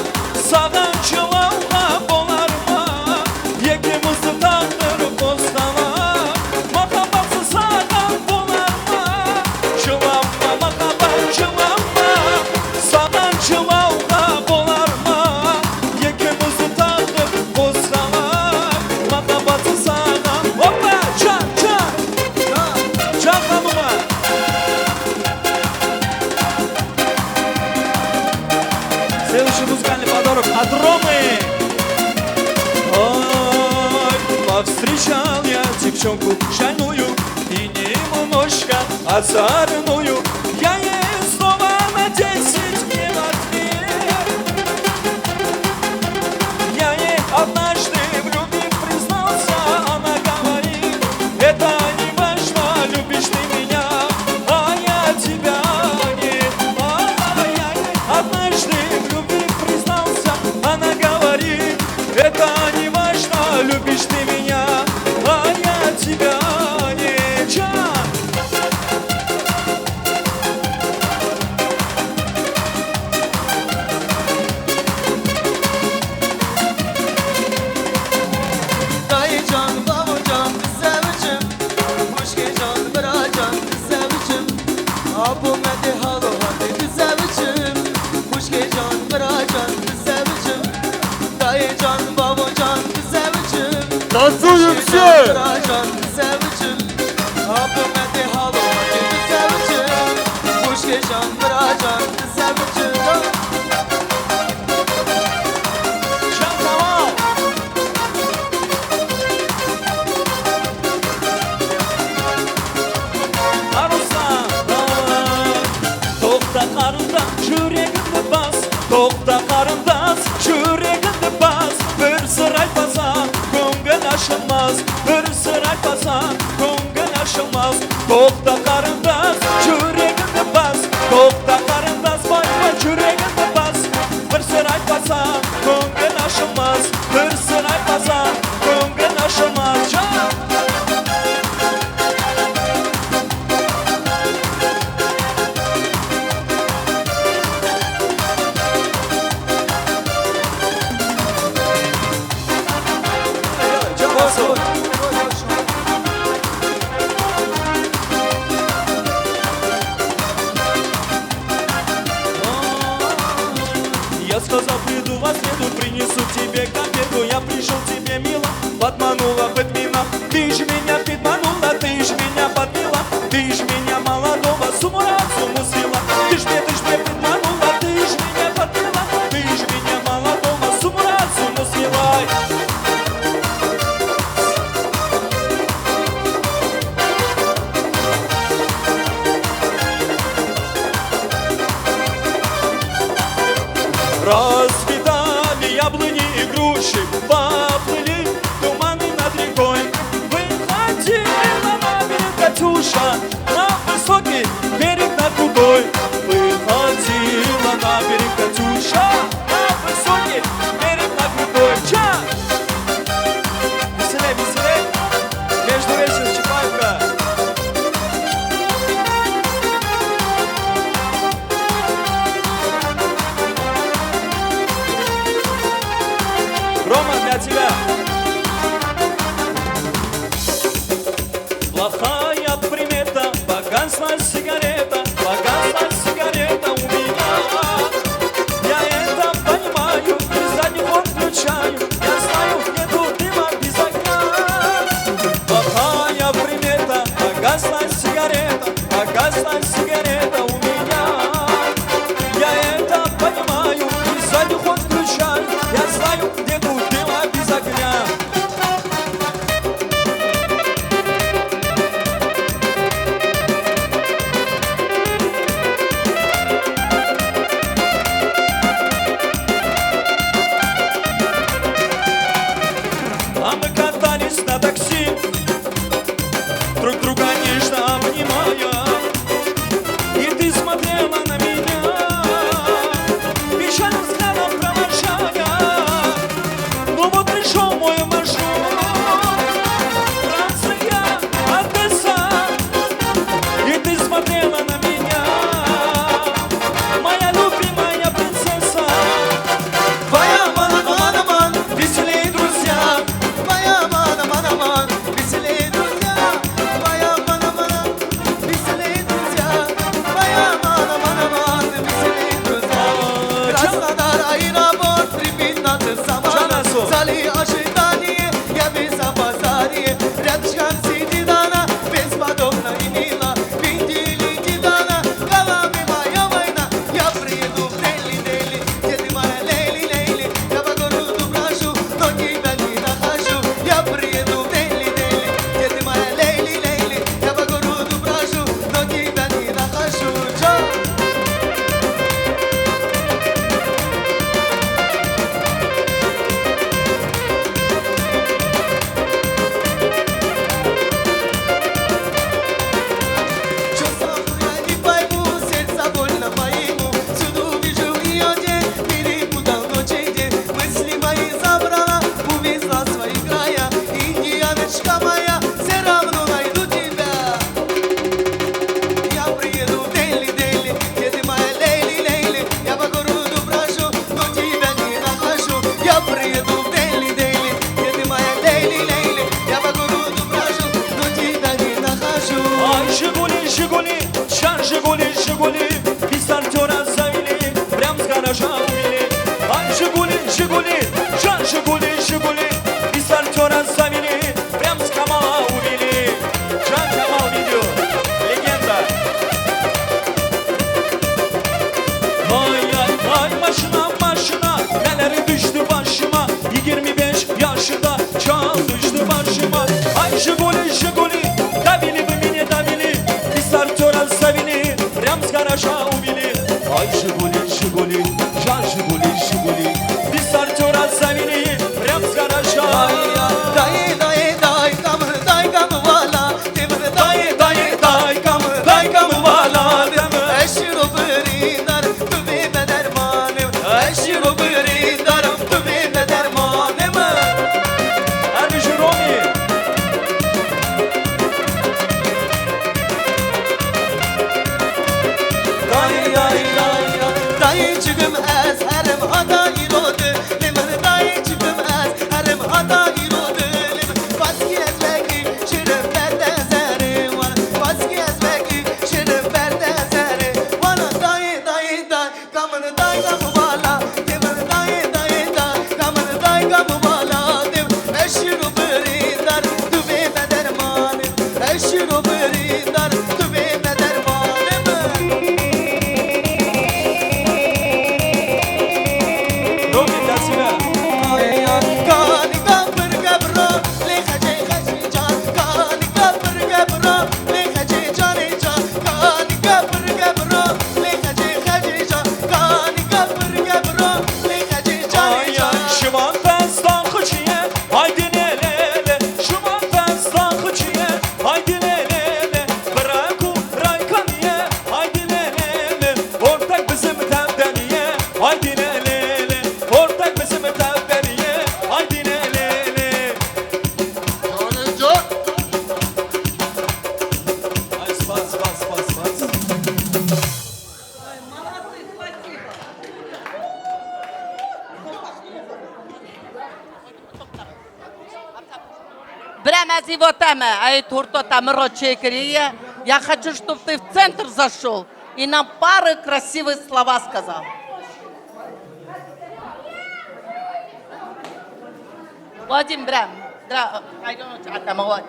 O: Sağdan çılanma bolarma Yekimizi tandır bostana Makabası sağdan bolarma Çılanma makaba çılanma Sağdan çılanma bolarma Yekimizi tandır bostana Makabası sağdan Hoppa çak çak Çak hanıma Следующий музыкальный подарок от Ромы. Ой, повстречал я девчонку шальную и немножко озорную. Я ей снова на 10 не в ответ. Я ей однажды в любви признался, она говорит, это не важно, любишь ты меня, а я тебя нет. А я ей однажды в любви признался, она говорит, это не важно, любишь ты меня, а я тебя не Чан!
R: Abu mede halo hadi güzelcim Kuşkecan bıracan güzelcim Dayıcan babacan güzelcim
O: Nasıl
R: yüksek? Bıracan güzelcim Abu mede halo hadi güzelcim Kuşkecan bıracan güzelcim
O: To'xta qarindosh yuragimni bas bir sir aytmasam ko'ngil ashilmas bir sir aytmasam ko'ngil ashilmas To'xta qarindosh yuragimni bas to'xta qarindosh voy yuragimni bas bir sir aytmasam ko'ngil ashilmas bir sir aytmasam ko'ngil ashilmas Я сказал, приду во среду, принесу тебе конфету. Я пришел тебе мило, подманула подмина. Ты ж меня подманула, ты ж меня подмила. Ты ж меня молодого с ума разуму свела. Ты ж мне подманула, ты ж меня подмила. Ты ж меня молодого с ума разуму свела. Расцветали яблони и груши, поплыли туманы над рекой. Выходила на берег Катюша, на высокий берег на худой. Выходила на берег Катюша, на высокий берег на худой. Ча! Веселей, веселей! Между вечер Чапаевка. Рома, для тебя. Плохая примета, погасла сигарета у меня. Я это понимаю, и задний ход включаю. Я знаю, нету дыма без огня. Плохая примета, погасла сигарета у меня. Я это понимаю, и задний ход включаю. Я знаю, нету дыма без огня. А мы катались на такси, друг друга нежно обнимая. Jiguli, Jiguli, pisar tora savili, vreau zgaraja umili. Hai Jiguli, Jiguli, Jean Jiguli, Jiguli, pisar tora savili, vreau zgama umili. Jean Kamal video, legenda. Vay ay ay başına başına, neler düştü başıma. 25 yaşında çal düştü başıma. Ay Jiguli, Jiguli, davili bimini davili, pisar tora savili, vreau zgaraja umili. Ay Jiguli, Jiguli, Jean Jiguli, Jiguli, pisar tora savili, vreau zgaraja.
R: Dai dai dai kam wala demir dai dai dai kam wala demir eşro brindar tu be dermanem eşro brindar tu be dermanem
O: Hadi Jeromi.
R: dai dai dai dai çıgım ez herem hada irode demir dai çıgım ez herem hada irode paski ez veki şirin berde zere var paski ez veki şirin berde zere bana dai dai dai kamın dai kam wala demir dai dai dai kamın dai kam wala dem eşru brindar tu be derman eşru brindar tu be derman
O: Romi tasira.
R: kani kapır gabra le khaje khaje can kani kapır gabra le khaje jane can kani kapır gabra le khaje khaje can kani kapır gabra le khaje jane
O: Ay
R: can
O: ay şıman festan kıçıya, haydi nelele. Şıman festan kıçıya, haydi nelele. Bırakın raykaniye, haydi nelele. Ortak bizim tevdeniye, haydi nelele. Ortak bizim tevdeniye, haydi nelele. Ay spas spas spas spas.
C: Прямо его тема, а это урто там рочекрия. Я хочу, чтобы ты в центр зашел и нам пары красивые слова сказал. Вадим, прям. Да, I don't know, там говори.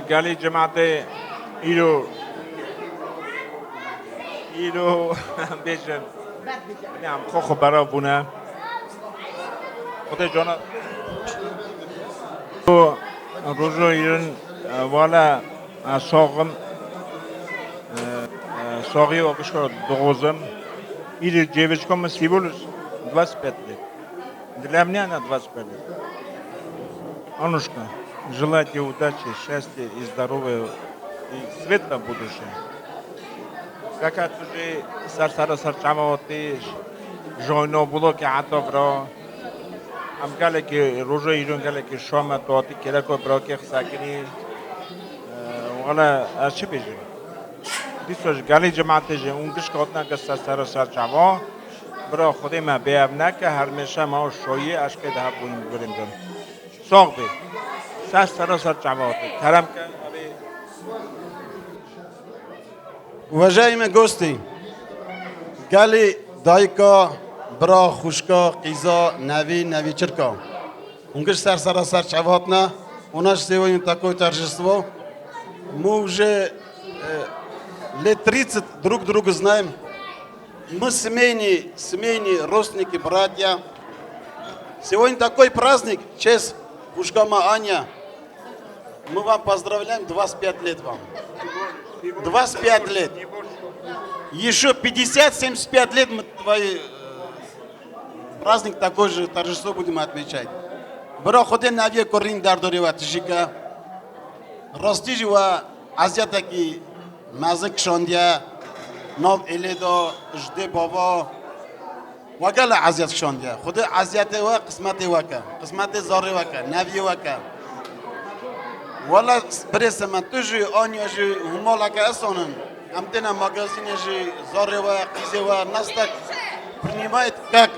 S: Gali cemaate ایلو بیشتر نیم خوب برای بونه خودش جانا روزو ایران والا ساقی آقشکا دوغوزم ایلی جیوشکا من سیبولوس 25 лет. Для меня она 25 лет. Аннушка, желаю тебе удачи, счастья и здоровья и светлого будущего. Какая तुझे सरसर सरचामा होती जोइनो बोलो कि आता ब्रो हम कहले कि रोज़ो इरों कहले कि शोमा तो आती केला को ब्रो के खसाकनी वाला अच्छी बेचो दिसोज गाली जमाते जे उनकिश कोतना के सरसर सरचामा ब्रो खुदे में बेअब ना के हर हमेशा माँ शोये अशके दहा बुइन बुरिंदन सौग बे सरसर सरचामा होती खराम के
T: Уважаемые гости, Гали, Дайка, Бра, Хушка, Киза, Нави, Навичерка. Унгиш сар чаватна. У нас сегодня такое торжество. Мы уже лет 30 друг друга знаем. Мы семейные родственники, братья. Сегодня такой праздник, честь Хушкама Аня. Мы вам поздравляем, 25 лет вам. 25 лет. Еще 50-75 лет мы твой праздник такой же, торжество будем отмечать. Бро, ходи на век корин дардорева тишика. Растижива азиатаки мазык шондия. Нов эледо жде баба. Вагала азиат шондия. Ходи азиатева қисмате вака. Қисмате зори вака. Нави вака. Вала пресама тоже они же умолака асонан. Амтена магазине же Зарева, Кизева нас так принимает как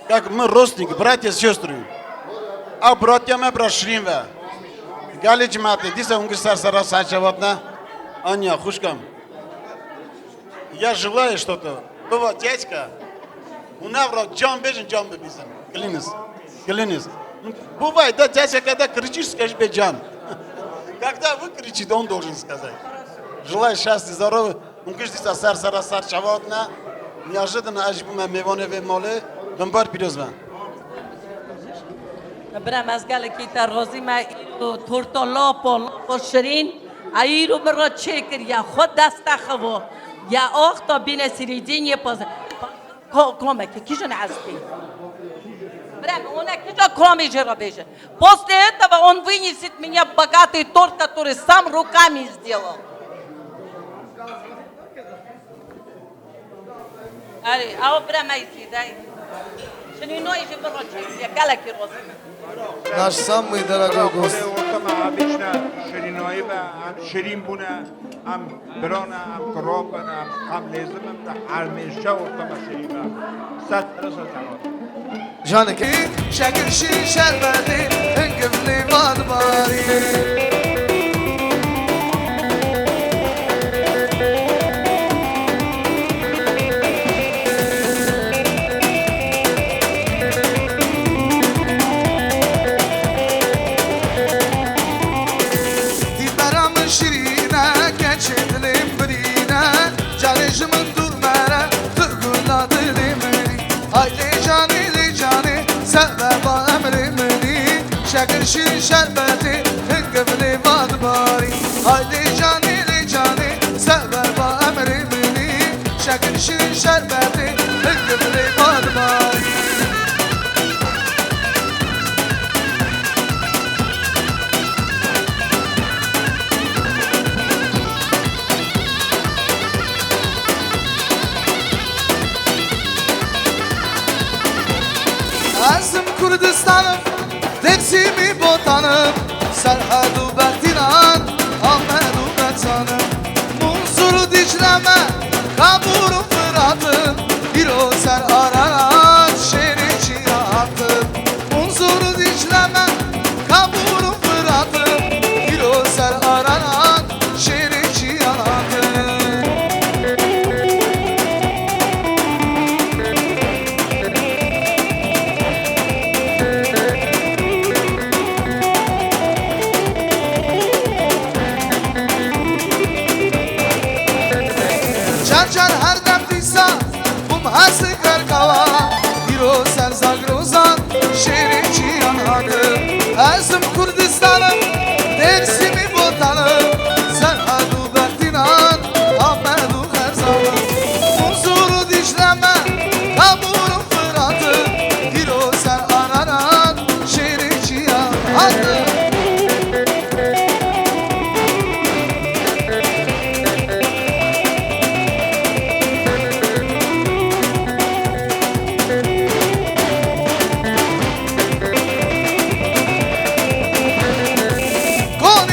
T: как мы родственники, братья и сестры. А братья мы прошримве. Галич маты, диса унгисар сара сачаватна. Аня, хушкам. Я желаю что-то. Бывает дядька. У нас вроде джам бежен, джам бежен. Клянусь. Бывает, да, дядя, когда кричишь, скажи беджан. Когда вы кричите, он должен сказать. Желаю счастья, здоровья. Он говорит, что сар чаватна. Неожиданно аж бы мевоневе моле. Донбар пирозва.
C: برم از گل کی تروزی ما تورتالا پول شرین ایرو برا چکر یا خود دست خو یا آخ تا بین سریدین پاز کامه که کیشون هستی برم اونا киша кроме жира бежит. После этого он вынесет меня богатый торт, который сам руками сделал. Ари, а обрам айси, дай. شنو نوعي برا يا قالك الرزق.
P: Наш самый дорогой гость.
S: Обычно шириной, ширин буна, ам брона, ам кропан, ам лезем, ам армеша, ортама ширина. Сат разотало.
P: Жанек.
R: شكل شي شربتي انقف لي مضماري شكل شي شربتي انقف لي مضماري هايدي جاني لي جاني سبب امري مني شكل شي شربتي انقف لي مضماري Azim Kurdistan'ım Dersimi botanım Serhadu Bertinan Ahmedu Bertanım Munzuru Dicle'me Kaburum Fırat'ım Bir o ser ararat Şerici yahtım Munzuru Dicle'me Kaburum Fırat'ım Bir o ser ararat Şerici yahtım Hası karkava Biro serzak rozan Şehri cihanı Azim Kurdistan'ım Dersimi botanım Serhadu Bertinan Ahmedu Herzanım Munzuru Dicle'me Kaburum Fırat'ım Biro ser araran Şehri cihanı Con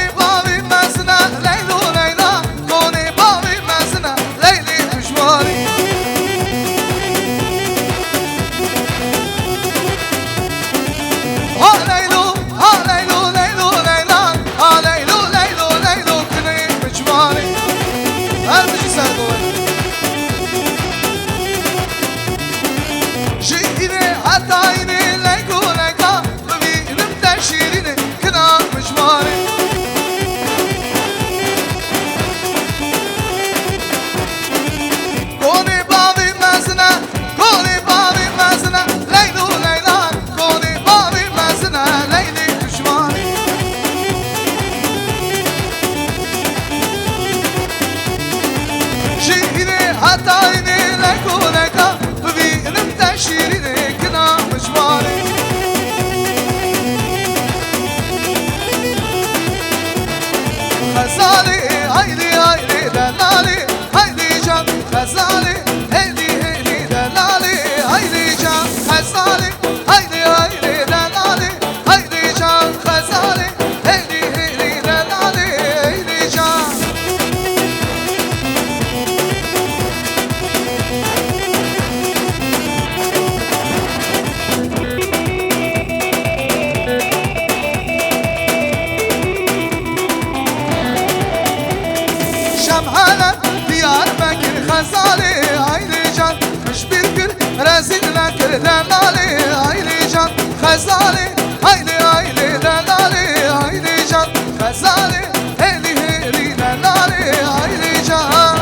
P: غزاله haydi haydi delale haydi can غزاله heli heli delale haydi can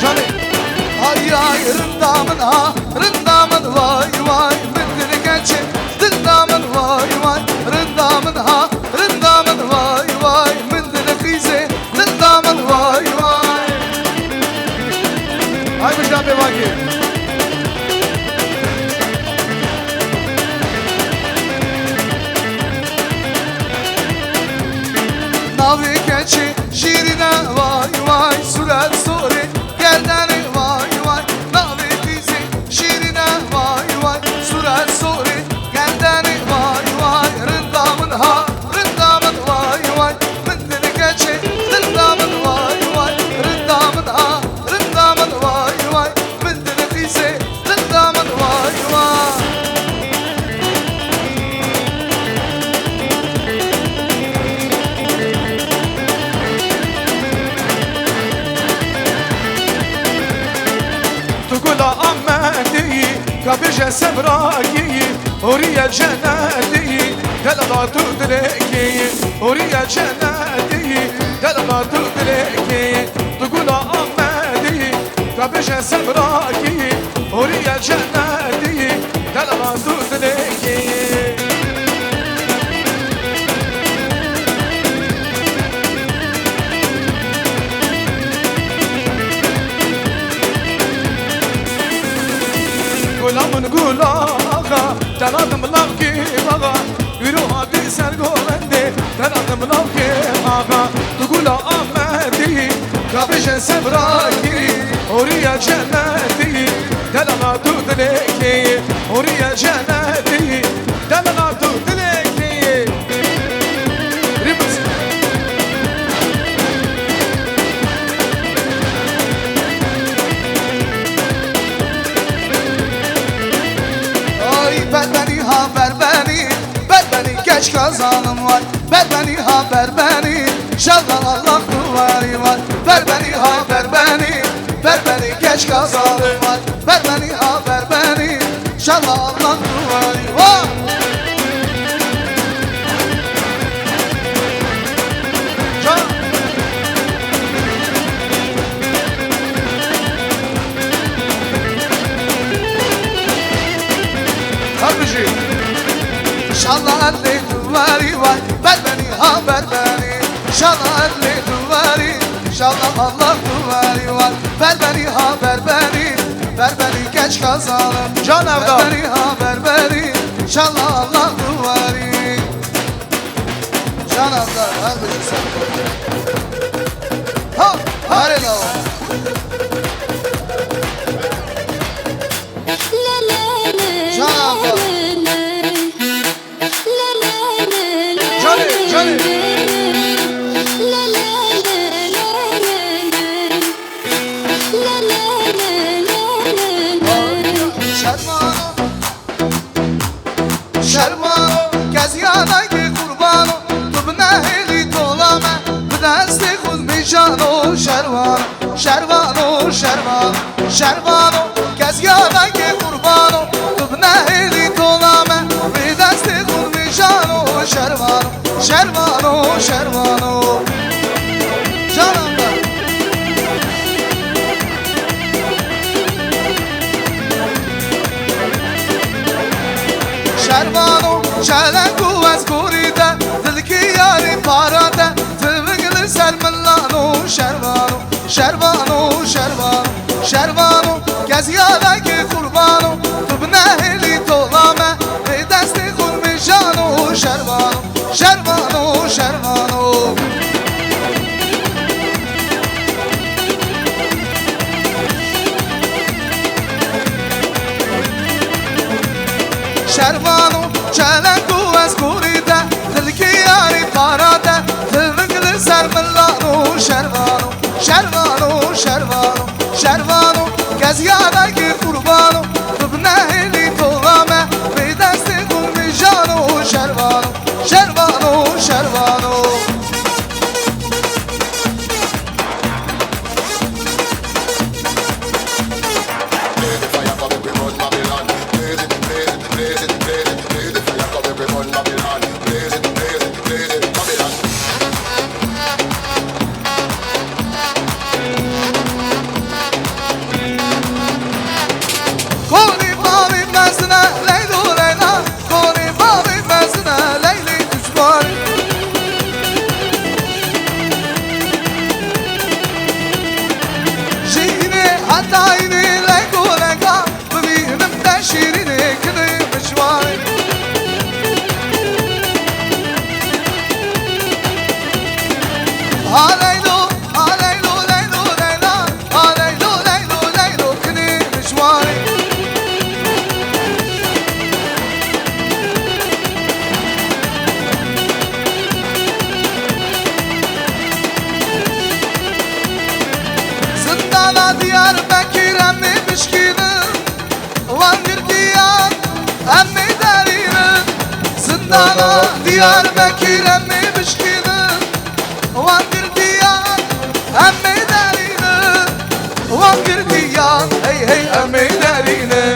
P: Johnny ay ay rındamın vay vay mendili geçi rındamın vay vay rındamın vay vay mendili krize rındamın vay vay ay bu şampiyon vakit navi geçi şirine vay vay sürer suri gerdeni vay vay navi krize şirine vay vay sürer suri gerdeni vay vay rındamın vay vay mendili geçi rındamın vay vay rındamın vay vay mendili krize rındamın vay vay
N: تقول أماني كبش سبراكي أوريا جناتي دلما تدركي أوريا جناتي دلما تدركي تقول أماني كبش سبراكي أوريا جناتي دلما تدركي من قول آقا تنادم لابكي بابا يروح دي سرقولندي تنادم لابكي آقا تقول آمدي كابش سبراكي أوريا جنتي دلما تدلكي أوريا جنتي دلما تدلكي ريمس
P: Berbeni haber beni geç kazanım var Berbeni haber beni şallah Allah duvarı var Berbeni haber beni geç kazanım var Berbeni haber beni şallah Allah duvarı var Harbici Şallah elli duvarı var Berbeni haber beni Şallah elli duvarı Şallah Allah duvarı var Berbeni haber beni Berbeni geç kazanım
N: Can Evda
P: Berbeni haber beni Şallah Allah duvarı Can Evda Harbici sen Ha hare la Can Evda Johnny Şermano Geziyana ki kurbano Tu bnehili tolame Bdesti khud mijano Şervano Geziyana ki kurbano Tu bnehili tolame Bdesti khud mijano Şervano Canım ben Şervano Şelenku ezguride Dilki yari parade Tıvıglı sermillano Şervano Geziyadaki kurbano Tu bnehili tolame Bidesti khud mijano Şervano Şervano Çelenku ezguride dana Diyarbakır'a mi bışkını Vangır diyar emme derine Vangır diyar hey hey emme derine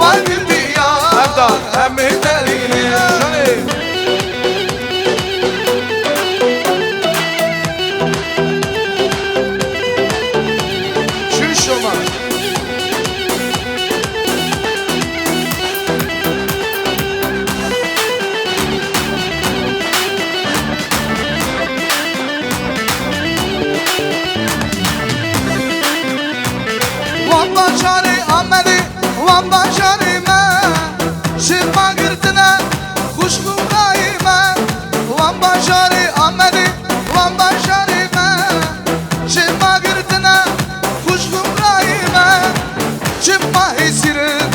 P: Vangır diyar
N: Evdan emme derine
P: Şu şoma Wan başarı ameli Wan başarı me Şirma girtine Kuşku kaime Wan başarı ameli Wan başarı me Şirma girtine Kuşku kaime Çıkma hesirin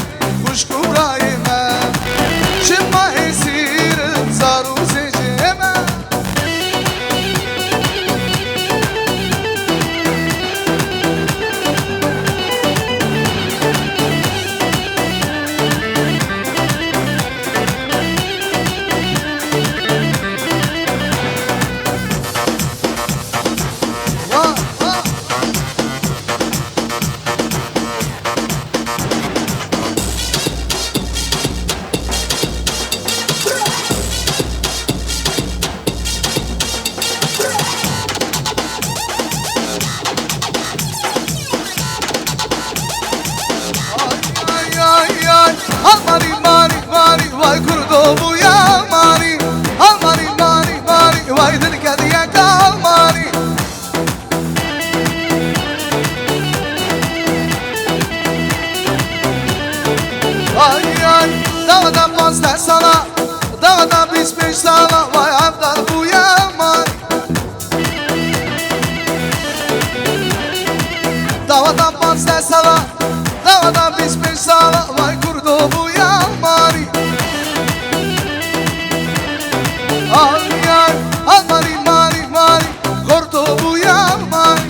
P: Kuşku kaime Çıkma hesirin Zaru seceme Ay ay ay Almani mani mani Vay kurdo bu ya mani Almani mani mani Vay dilke diye kalmani Ay ay Dağdan mazda sana Dağdan bismiş sana Vay abdal bu ya mani Dağdan mazda sana Dağdan bismiş sana Vay kurdo bu ya mani Ay ay Almani mani mani Kurdo bu ya mani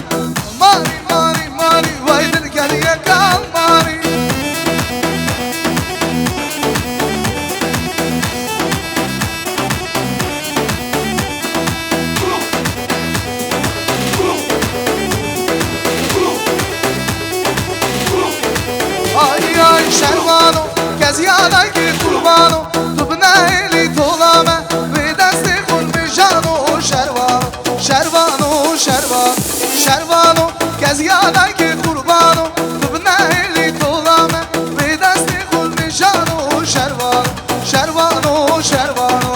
P: Mani mani mani Vay dilke diye kalmani Ay ay şervano Kez yadaki kurbano Tu bnehli tolame Ve desti kul bijano Şervano Şervano Şervano Şervano Kez yadaki kurbano Tu bnehli tolame Ve desti kul bijano Şervano Şervano Şervano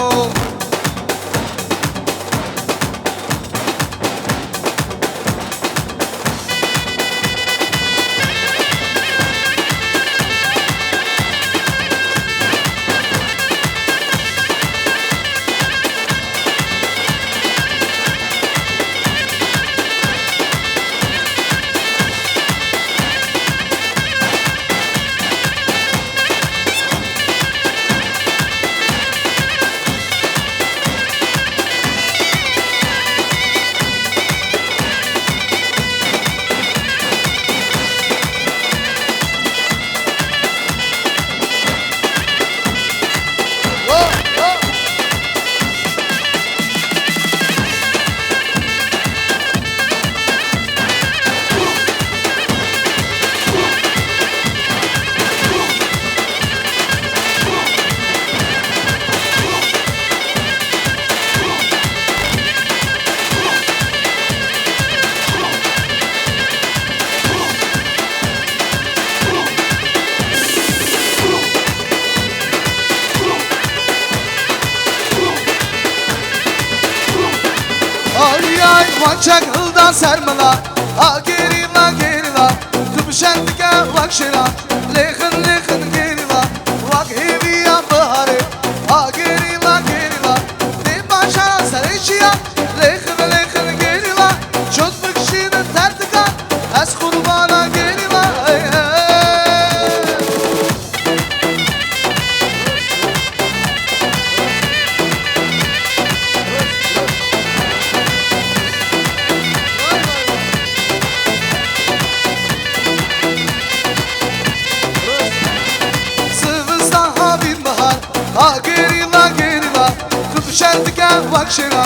P: Ay ay Vançakıl'dan sermala A geri la Tüm şendike vakşela Lekın lekın geri la Vak evi ya bahare A geri la Ne başara sarıçıya Lekın lekın geri la Çok bıkşinin tertika Ez kurbana geri la Ay ay Sıvıstan habin bahar Ha geri la geri gel bak şera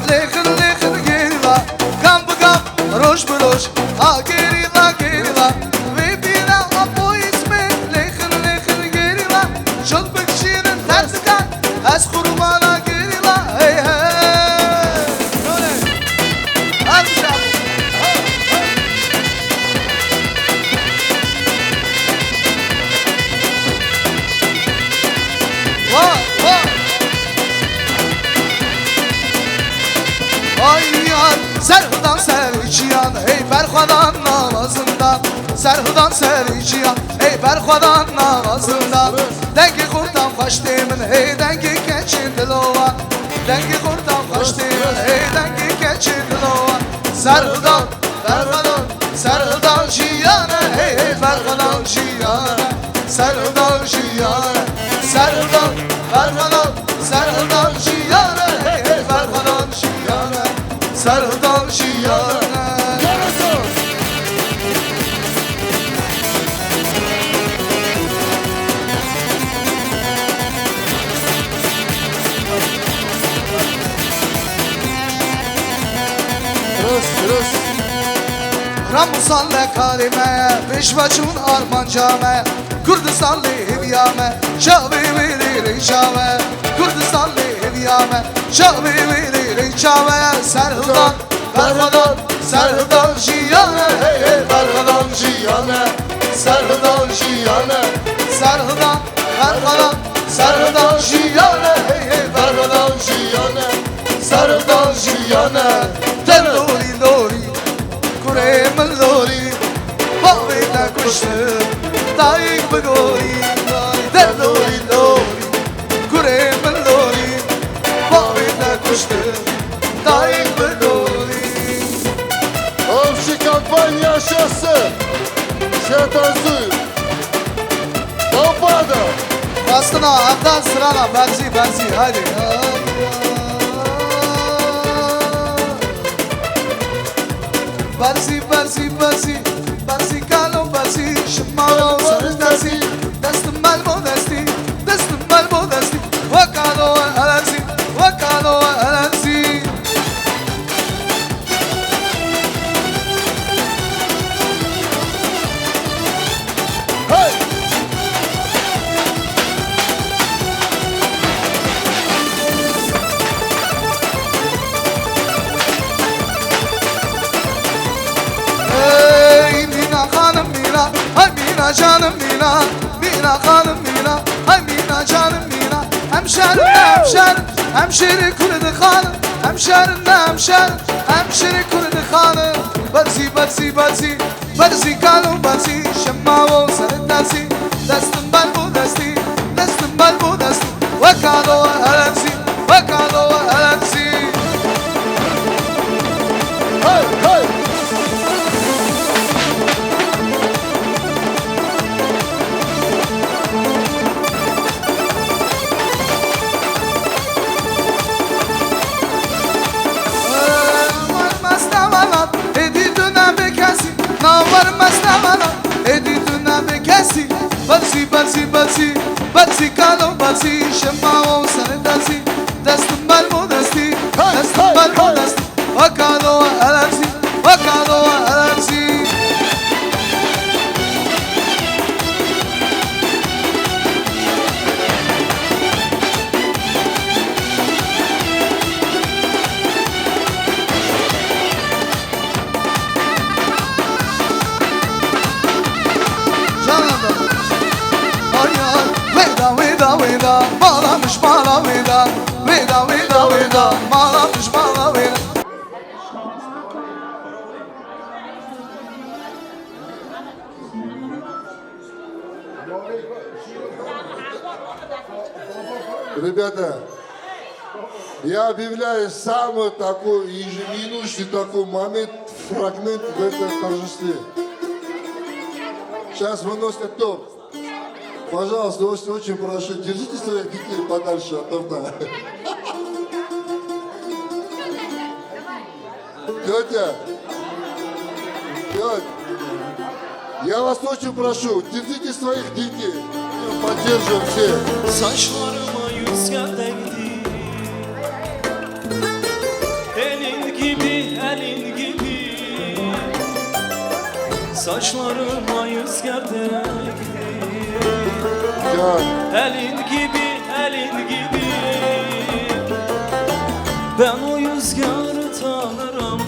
P: Lekır lekır geri la Kam bu kam roş bu roş Ha geri la Ve bir Allah bu ismi Lekır lekır geri la Şol bıkşinin tersi kan Ez kurmana geri la Hey hey Hadi şahı Ay yar Serhudan sericiyan Ey Berkhadan namazından Serhudan sericiyan Ey Berkhadan namazından Dengi kurtan kaçtığımın Hey dengi keçin dilova Dengi kurtan kaçtığımın Hey dengi keçin dilova Serhudan Berkhadan Serhudan jiyana Hey Berkhadan jiyana Serhudan jiyana Serhudan Berkhadan Serhudan jiyana Hey Berkhadan jiyana Serhudan jiyana Ramusanlı kalime Beşvaçun armancame Kurdistanlı hiviyame Şavi vili çave Kurdistanlı hiviyame Şavi vili çave Serhudan Berkhadan Serhudan jiyane Hey hey Berkhadan jiyane Serhudan jiyane Serhudan Berkhadan Serhudan jiyane Hey hey Berkhadan jiyane Serhudan jiyane Dori dori Kuremel dori Bavita kuştu Dayık bigori Dori dori Kuremel dori Bavita kuştu Dayık bigori
U: Общий компания шоссе Все танцуют Лампада
P: Bastına hatta sırala benzi hadi Barzi kalon barzi Şimalo sarıdasi Destim bel modesti Vakalo alerzi
U: Hey!
P: Ey Mina hanım Mina Ay Mina canım Mina Mina hanım Mina Ay Mina canım Mina Hemşeri kurdu hanım Hemşeri kurdu hanım Barzi kalon barzi Şemmavo sarıdasi Destim bel bu desti Vakalo alerzi
U: Hey! Hey!
P: Barzi kalon barzi Şemmavo sarıdasi Destim bel bu desti Vakalo alerzi Veda Malamış mala veda Malamış mala veda
M: Ребята, я объявляю самый такой ежеминутный такой момент, фрагмент в этом торжестве. Сейчас выносят торт. Пожалуйста, очень прошу, держите своих детей подальше от торта. Тетя, я вас очень прошу, держите своих детей. Поддерживаем все.
O: Saçlarıma rüzgar değdi gibi, elin gibi. Saçlarıma rüzgar değdi. Elin gibi, elin gibi. Ben o rüzgarı tanırım.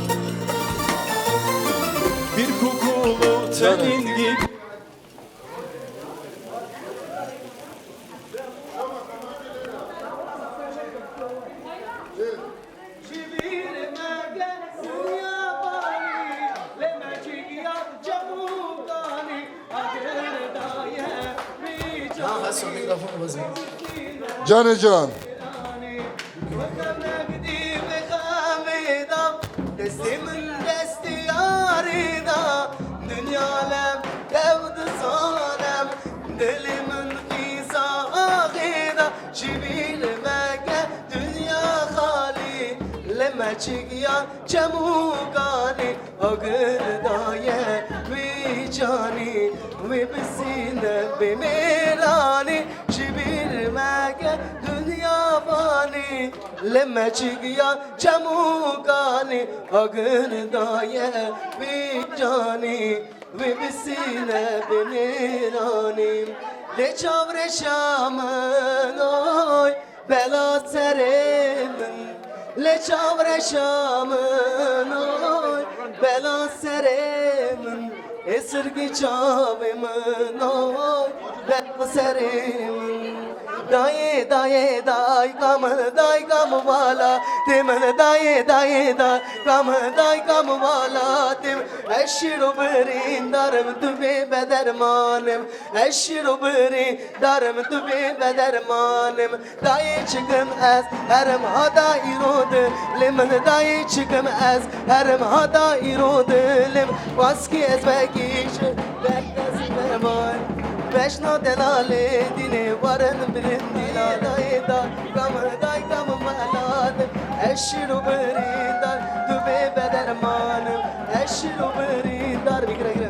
O: Bir kokulu tenin gibi.
U: Canı can.
R: Destimin desti yarida, dünya alem devdi sanem, dilimin izahida, jibilime gel dünya hali, leme çıkyan çemukani, agır daye vi cani, vi bisine bimirani, jibilime gel dünya fani, leme çıkyan çemukani, agır daye vi cani, vi bisine bimirani. Le çavre şamın oy bela serimin, le çavre şamın oy bela serimin, esirgi çavimin oy bela serimin. Daye daye day kam wala temen daye daye day kam wala tem eşiru berin darım tübe bedermanem eşiru berin darım tübe bedermanem daye çıkım ez herem hada irode lemen daye çıkım ez herem hada irode lem vaski ez bekiş bektas verman Beşna delale dine varın birin dila dayda kam malad eşiru beridar tübe bedermanım eşiru beridar bikre gire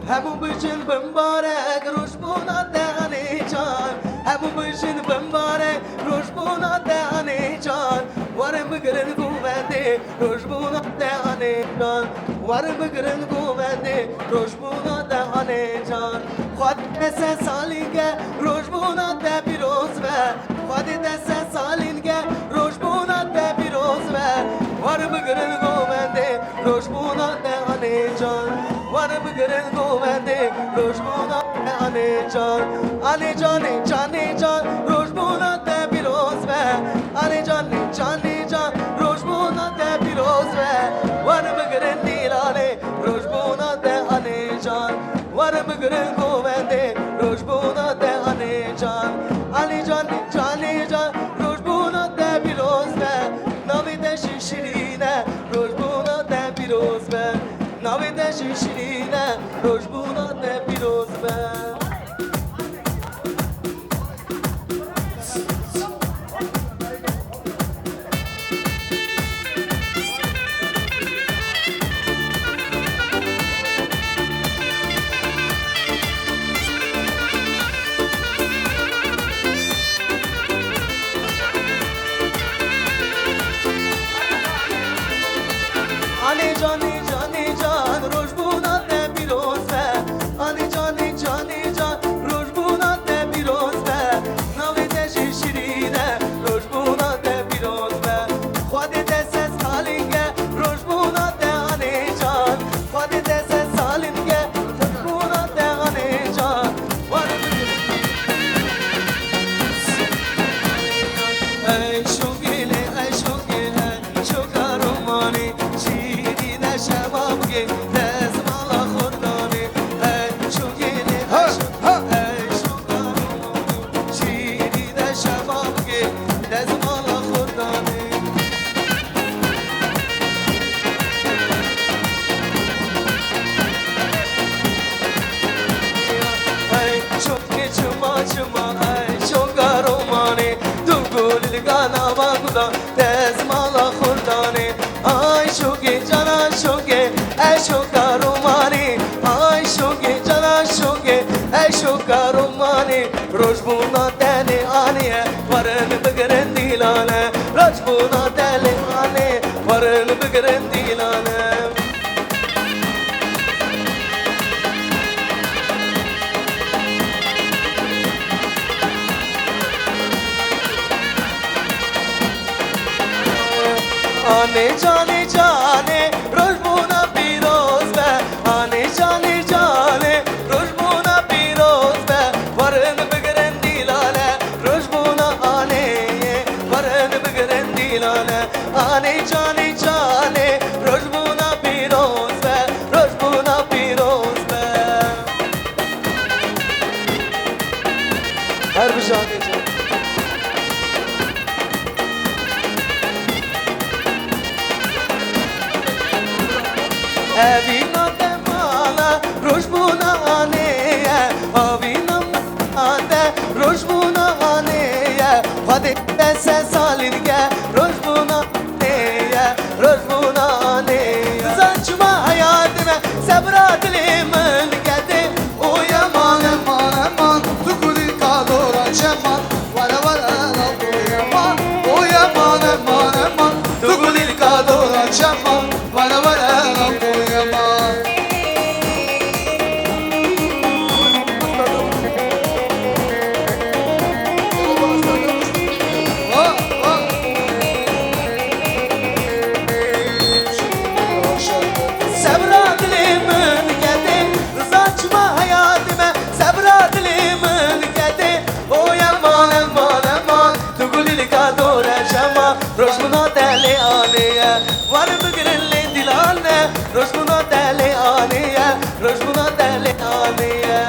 R: Hemu bıçın bımbarek ruşbuna dehane can Hemu bıçın bımbarek ruşbuna dehane can Varım bıgırın kuvveti ruşbuna dehane can Varım bıgırın kuvveti ruşbuna dehane can Khad dese salinge ruşbuna de piroz ver Khad dese salinge ruşbuna de piroz ver Varım bıgırın kuvveti ruşbuna dehane can Varım bıgırın kuvveti ruşbuna dehane can Ale cane cane can ruşbuna de piroz ver Ale cane cane can ruşbuna de piroz ver Varım bıgırın dilale ruşbuna dehane can Varım bıgırın kuvveti ruşbuna dehane can Ale cane cane can ruşbuna de piroz ver Navide şişirine ruşbuna de piroz ver Navide şişirine ruşbuna de piroz ver Ane jani jani jan rojbuna te piroz ve Ane jani jani jan rojbuna te piroz ve Navide şişirine rojbuna te piroz ve Khwade de ses halinge rojbuna te ane jan Khwade de ses halinge rojbuna te ane jan Ey şogile ey şogile şokarumani شباب کے دس مالا خودانی ای شوگیلی ای شوگارونی شیری ده شباب کے دس مالا خودانی ای شوگی چما چما ای شوگارونی تو گولی گانا باگودا دس مالا خودانی ay şoge cana şoge ey şokarumani ay şoge cana şoge ey şokarumani rojbuna teni aniye ورن بگرن دیلانه رجبونا دلانه ورن بگرن دیلانه آنه جانه جانه رجبونا پیروز به آنه جانه جانه رجبونا پیروز به ورن بگرن دیلانه رجبونا آنه ورن بگرن دیلانه آنه جانه جانه رجبونا پیروز به رجبونا پیروز به هر بجانه جانه Evina demala rojbuna aneye Avina ade rojbuna aneye Hadi dese salirge rojbuna aneye Rojbuna aneye Zaçma hayatime sebrat limen gede
P: O yaman eman eman Tukuli kadora ceman Vara vara o yaman O yaman eman eman Tukuli kadora ceman Vara vara o yaman
R: Sebrat limen gede Zaçma hayatime sebrat limen gede O yaman eman eman Tukuli kadora ceman Rojbuna deli aneye Var bigrilli dilane Rojbuna deli aneye Rojbuna deli aneye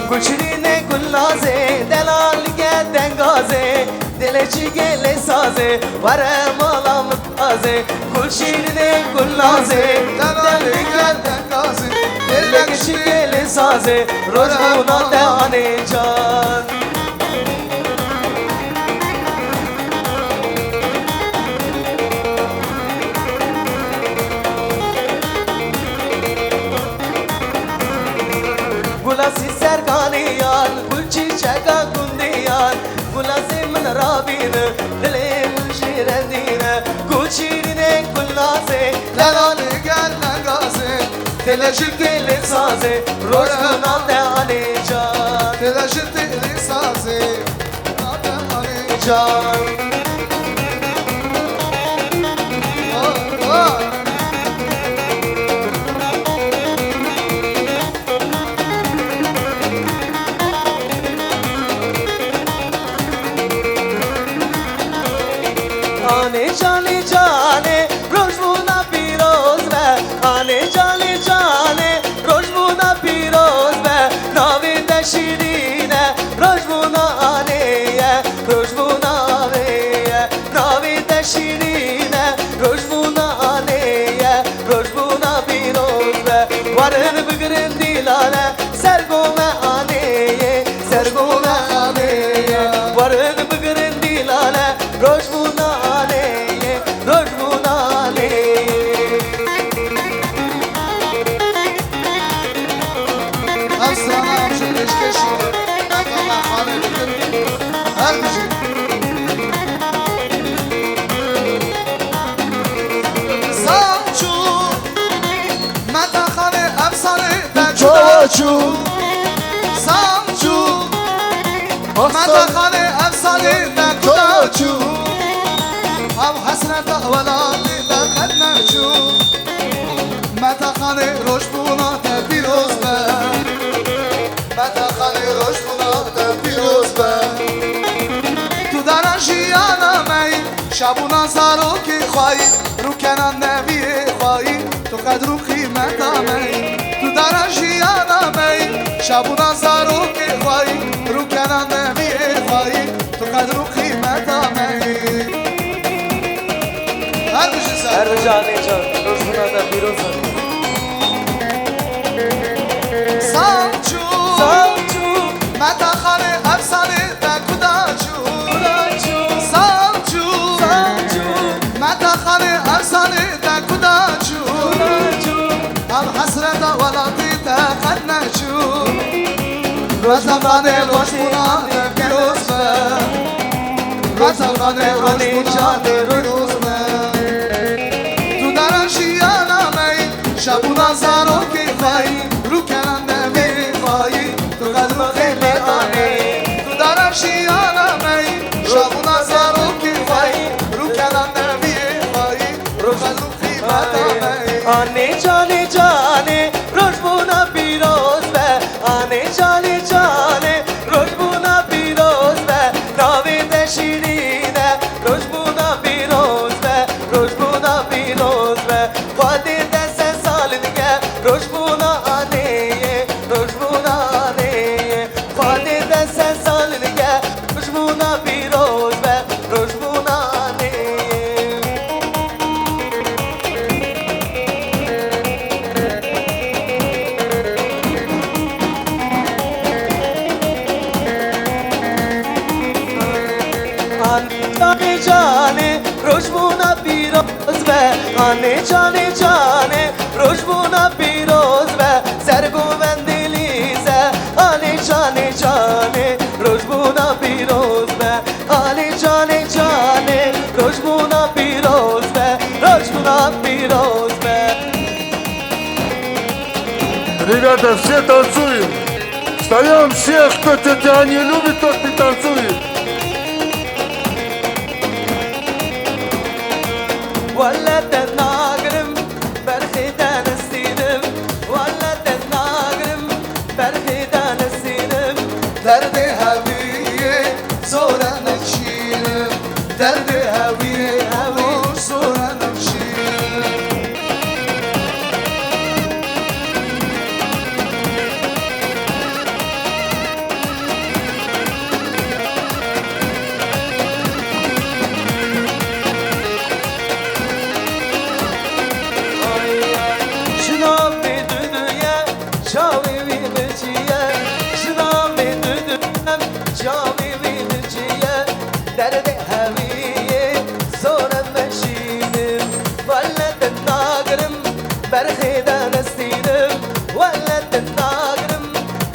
R: Gulşirine gullaze, delalge dengaze Dileci gele saze, varem alam taze Gulşirine gullaze, delalge dengaze Dileci gele saze, rojbuna dehane can Gulasi serganiyan, gul çiçeğe kundiyan Gulasi min rabin, dilim şirendine Gul şirine gullase,
P: Delali gel gazi
R: Dileci gele saze, rojbuna dehane can
P: Telaşın deli sazi
R: Can आने जाने जाने रोजबुना पीरोज में आने जाने जाने रोजबुना पीरोज में नाविद शीरीन रोजबुना आने रोजबुना आने नाविद शीरीन रोजबुना आने रोजबुना पीरोज में वरन बिगरन दिलाने सरगो में आने सरगो में आने वरन बिगरन दिलाने रोजबुना
P: Samcu Samcu Madakhane afsane Nakdachu Av hasrata waladi Dakhadnachu Madakhane roshbuna Piroz be Madakhane roshbuna Piroz be Tu daran jiyana mei Shabuna zaro ki khwahi Rukanan neviye khwahi Tu qadru qimata mei Tu daran jiyana mei Shabuna zaro ki khwahi Rukanan neviye khwahi Tu qadru qimata mei Her bir şey
R: هر جانی جان روزنا دا پیروزن
P: سامچو متا خانه افسانه دا کداچو سامچو متا خانه افسانه دا کداچو ام حسرت ولاتی تا قد نشو متا خانه روشمونا دا پیروز متا خانه روشمونا دا پیروز تو درن شیانا می شبونا زارو کی خواهی رو کنن نمی خواهی تو قلب خیلی آنی تو درن شیانا می شبونا زارو کی خواهی رو کنن نمی خواهی رو قلب خیمت آنی
R: آنی جانی جانی روشمونا پیروز به آنی جانی جانی روشمونا پیروز به ناوید شیرینه روشمونا پیروز به روشمونا پیروز به خواهدی دست سال دیگه روشمونا آنیه روشمونا آنیه خواهدی دست سال دیگه روشمونا پیروز به روشمونا آنیه آنی جانی روشمونا پیروز به آنی جانی روشمونا پیروز به سرگوبندی لیزه آنی جانی روشمونا پیروز به آنی جانی روشمونا پیروز به روشمونا پیروز به
U: Ребята, все танцуем. Встаем все, кто тетя не любит, тот не танцует.
R: ولد الناقرم برخيدان السينم ولد الناقرم برخيدان السينم
P: درد هویه زورا نشینم درد هویه زورا نشینم
R: شنام بدنيا شاوي ويمشيا شنام بدنيا شاوي ويمشيا درد هوية زورا مشينم ولد الناقرم برخيدان السينم ولد الناقرم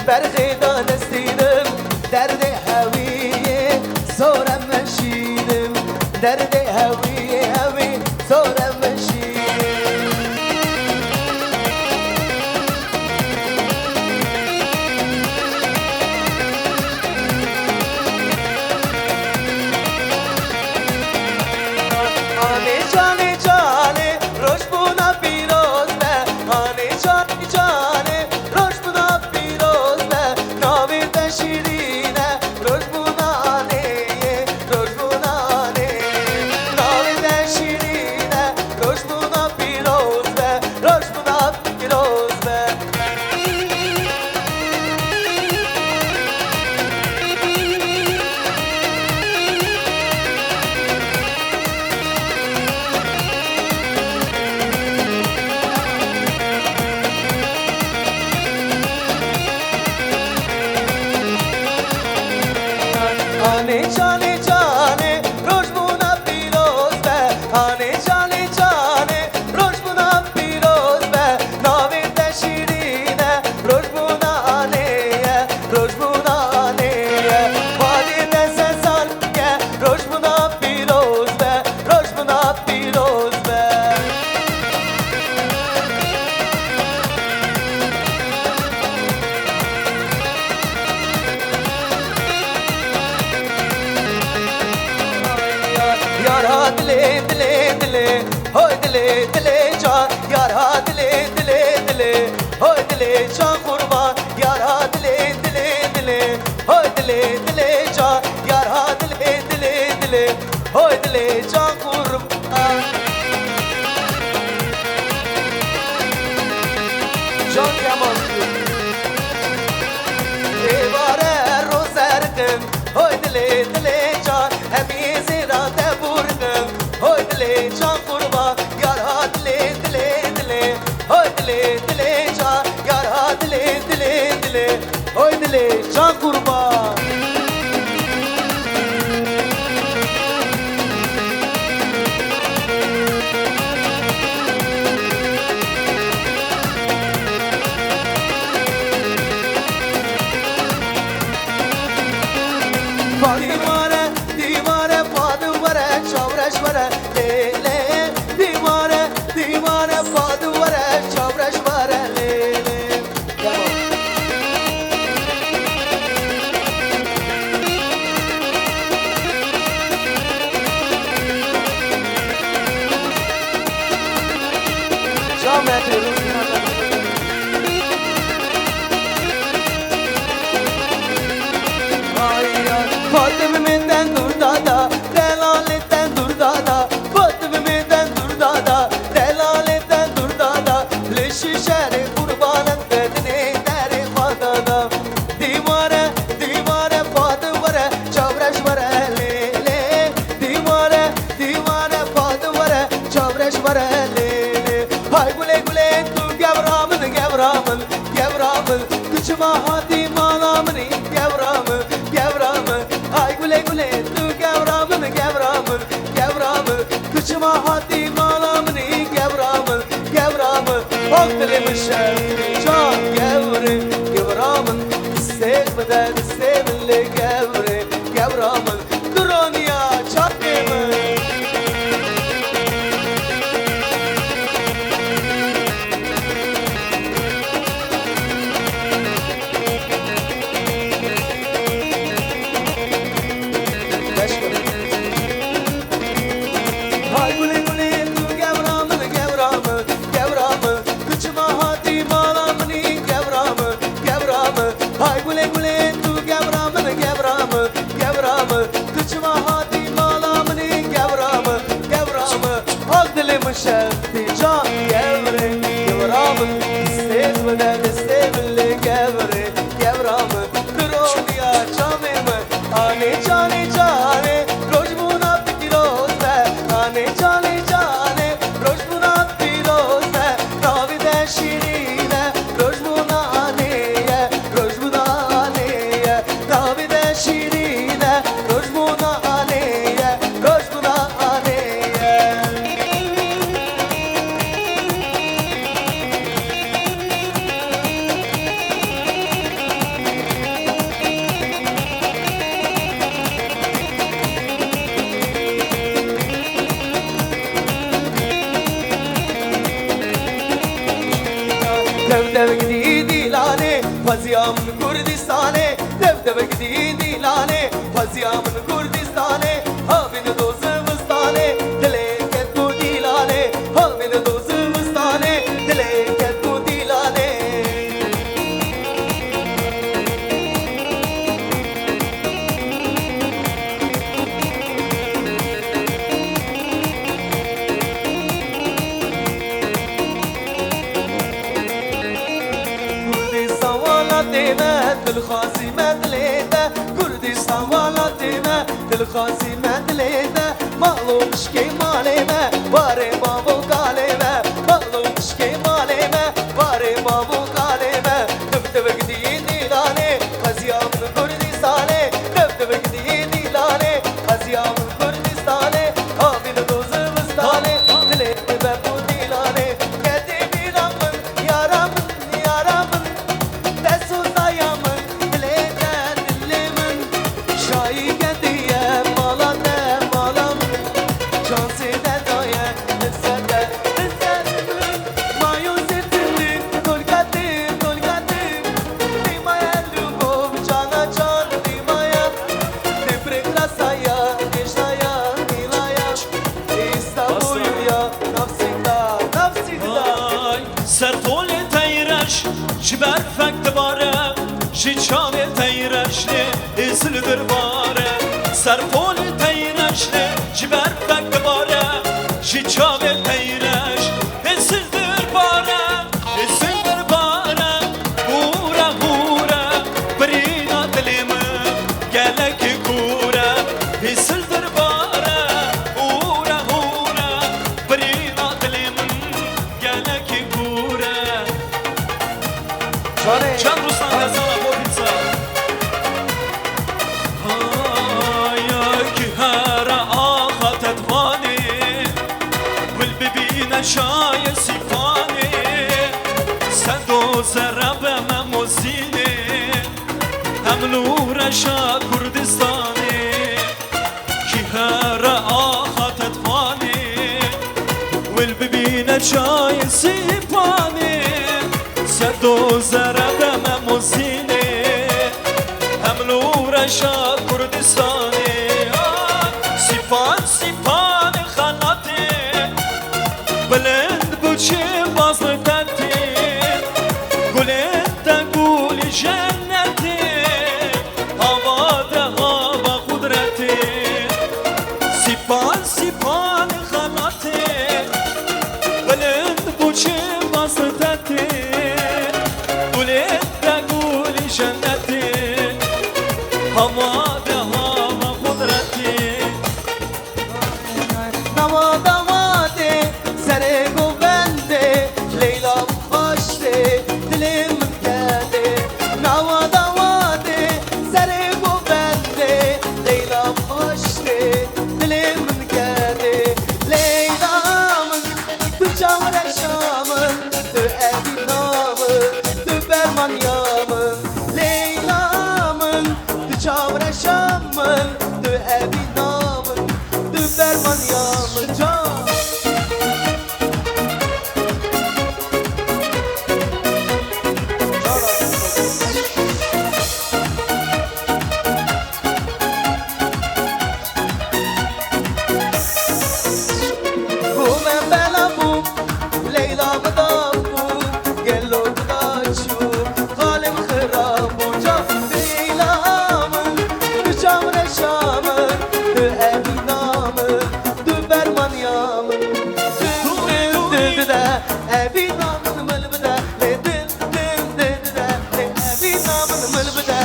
R: برخيدان السينم درد هوية زورا مشينم درد هوية زورا مشينم آنی جانی روشمونا پیروز به آنی جانی روشمونا پیروز به ناوید شیرینه روشمونا آنیه روشمونا آنیه ناوید شیرینه روشمونا پیروز به روشمونا پیروز به آنی جانی روشمونا پیروز به آنی جانی روشمونا پیروز به ناوید شیرینه روشمونا آنیه روشمونا آنیه خواهدی دست سال که روشمونا پیروز به روشمونا پیروز به یارها دلی دلی دلی های دلی دلی جان یارها دلی دلی دلی های دلی جان قربان یارها دلی دلی دلی های دلی دلی جان یارها دلی دلی دلی های دلی جان قربان جان کمان دیواره رو سرکم های دلی دلی جان همیزی را تبورکم های دلی جان قربان یار دیوانه پادوره چاورش بره لیلی Fatım'ımdan dur dada, delaletten dur dada. Fatım'ımdan dur dada, delaletten dur dada. Leşi şeri kurbanın bedeni deri fadada. Divane, divane fadı vare, çavreş vare lele. Divane, divane fadı vare, çavreş vare lele. Hay gule gule tu gevramın, gevramın, gevramın. Kıçıma hadi malamını, gevramın, gevramın. Ay gule gule tu gevramın, gevramın, gevramın. Kıçıma hadi malamını, gevramın, gevramın. Oktelemiş can gevri, gevramın. Sevmeden sevinle gevri, gevramın. Durun ya çatımın. Hay gule gule tu gevramın, gevramın, gevramın. Kıçıma hadi malamını, gevramın, gevramın. Hay gule gule tu gevramın, gevramın, gevramın. Kıçıma hadi malamını, gevramın, gevramın. Akdilimin şefti can gevri, gevramın. Sevmeden sevinle gevri, gevramın. Durun ya canımın, ane cane cane. Roj buna fikiroz be, ane cane cane. Roj buna fikiroz be, navide şirine. Roj buna aneye, roj buna aneye. Navide şirine, roj buna aneye, roj buna aneye. Dev dev gidi dilane, Paziyamın Kurdistane. Dev dev gidi dilane, Paziyamın Kurdistane. Havine dozumustane, dileket bu dilane. Havine dozumustane, dileket bu dilane. Kurdistan wala deme, dil khasimet lede. Kurdistan wala deme, dil khasimet lede. Malum şke maleme, vare babu kaleme. Malum şke maleme, vare babu kaleme. Dev dev gidi dilane, Paziyamın Kurdistane. Dev dev gidi dilane, Paziyamın Kurdistane. Havine dozumustane, dilek ve bu dilane. Kedi biramın, yaramın, yaramın. Desudayamın, dileden dilimin. Şahi gediye, malade, malamın. Canside daye, lüzede, lüzedimin. Mayus etimli, dolgadır, dolgadır. Dimaya lübov, cana can, dimaya. Deprek rasaya, geçnaya, nilaya. İstanbul'ya, nafsikda, nafsikda.
O: سرطول تیرش جبر فکت باره جی چاوی تیرش نه ازل درباره سرطول تیرش نه جبر فکت باره جی چاوی تیرش ازل درباره ازل درباره هورا هورا برینا دلیم گلک کورا ازل درباره هورا هورا برینا دلیم گلک کورا چند روستان هزانه بودیسا آیا که هر آخات ادوانی ول ببین شای سیفانی صدو زرب مموزینی هم نور شا کردستانی که هر آخات ادوانی ول ببین چای سیپانی سدو زردم موزینه هملو رشا کردستانی سیپان سیپان خاناتی بلند بچه بازدتی گلند گل جنتی هوا ده هوا قدرتی سیپان سیپان خاناتی بلند بچه بازدتی گلند گل جنتی هوا ده هوا قدرتی
R: نوا دواده سر گوبنده لیلا خوشته دلم کرده نوا دواده سر گوبنده لیلا خوشته دلم کرده لیلا من تو جامر شامن تو ابینامن تو برمانیامن لیلا من تو جامر شامن تو ابینامن تو برمانیامن جان Gome bela bu, Leyla mı bu, gello da şu, halim kharab bu ca Leyla'mın, tu camre şamın, tu evinamın, tu bermanyamın, tu dedi de evinamın mılbıda, le din dedi de evinamın mılbıda,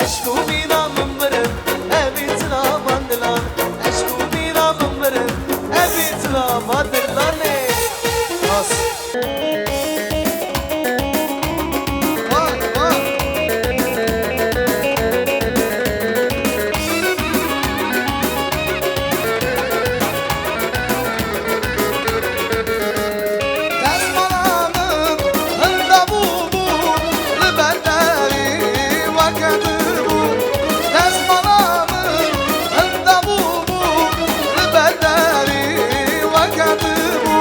R: eşku binamın mırın, evitina bandılan, eşku binamın mırın, evitina bandılan ne? Desmanamın hırda bu, liberdari vakıdı bu. Desmanamın hırda bu, liberdari vakıdı bu.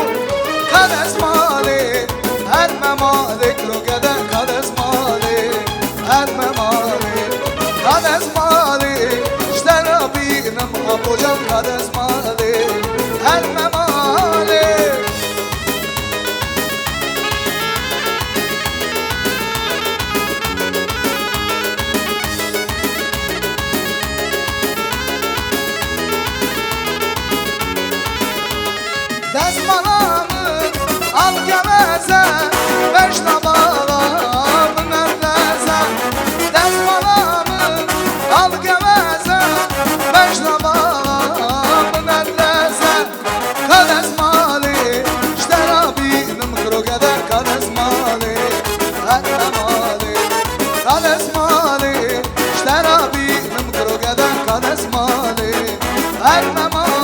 R: Kadesmali, her memalik rogede kadesmali, her memalik. Kadesmali, işte Rabbim hocam kadesmali, her memalik. Desmanamın al geveze, beş nabalamın evleze. Desmanamın al geveze, beş nabalamın evleze. Kadesmali, işte Rabbim krogede kadesmali, etmemali. Kadesmali, işte Rabbim krogede kadesmali, etmemali.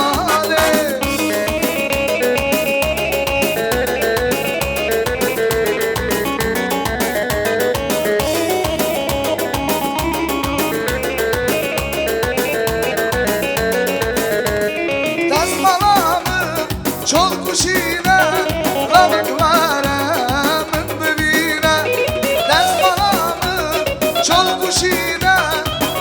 R: Desmanamın çok kuşine, lavuk varemin bivine. Desmanamın çok kuşine,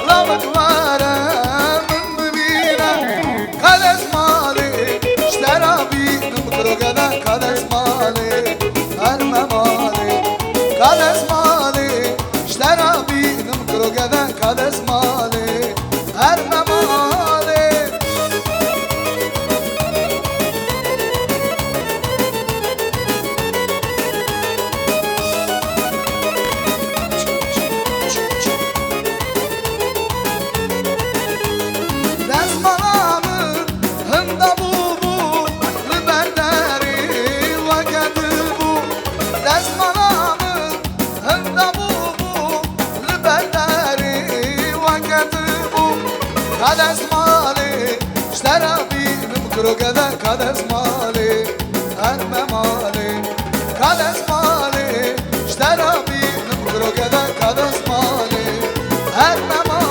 R: lavuk varemin bivine. Kadesmali, işte Rabbim krogede kadesmali, her memali. Kadesmali, işte Rabbim krogede kadesmali, her memali. Desmanamın hında bu, liberdari vakıdı bu. Desmanamın hında bu, liberdari vakıdı bu. Kadesmali, işte Rabbim krogede kadesmali, her memali. Kadesmali, işte Rabbim krogede kadesmali, her memali.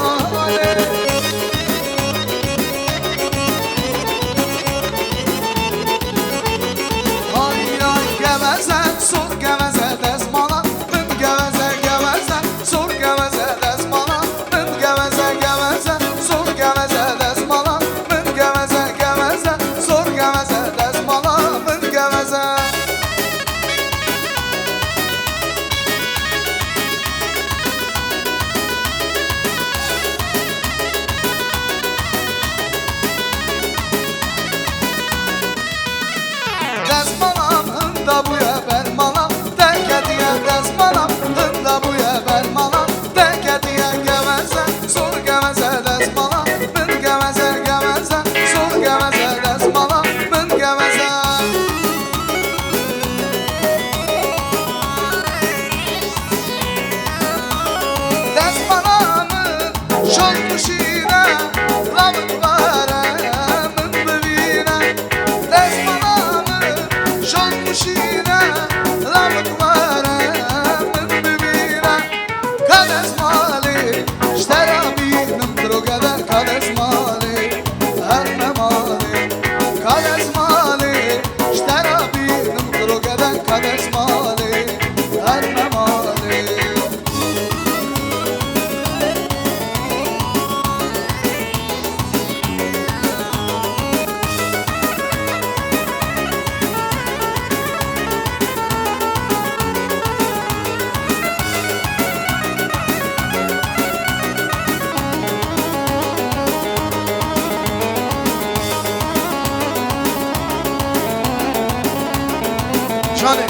R: Ay ay
P: geveze Sor geveze dezmana Min geveze geveze Sor geveze dezmana Min geveze geveze Sor geveze dezmana Min geveze geveze Sor geveze dezmana Min geveze Dezmanam hında buya bermanam Teke diye dezmanam hında buya bermanam Teke diye geveze Sor geveze dezmanam Min geveze geveze Sor geveze dezmanam Min geveze Dezmanamın şol kuşine Lavık vare min bivine Dezmanamın şol kuşine Lavık vare min bivine Kadez mali İştera binim drogede Kadez mali Herme mali Kadez mali İştera binim drogede Kadez mali Herme mali Şahane.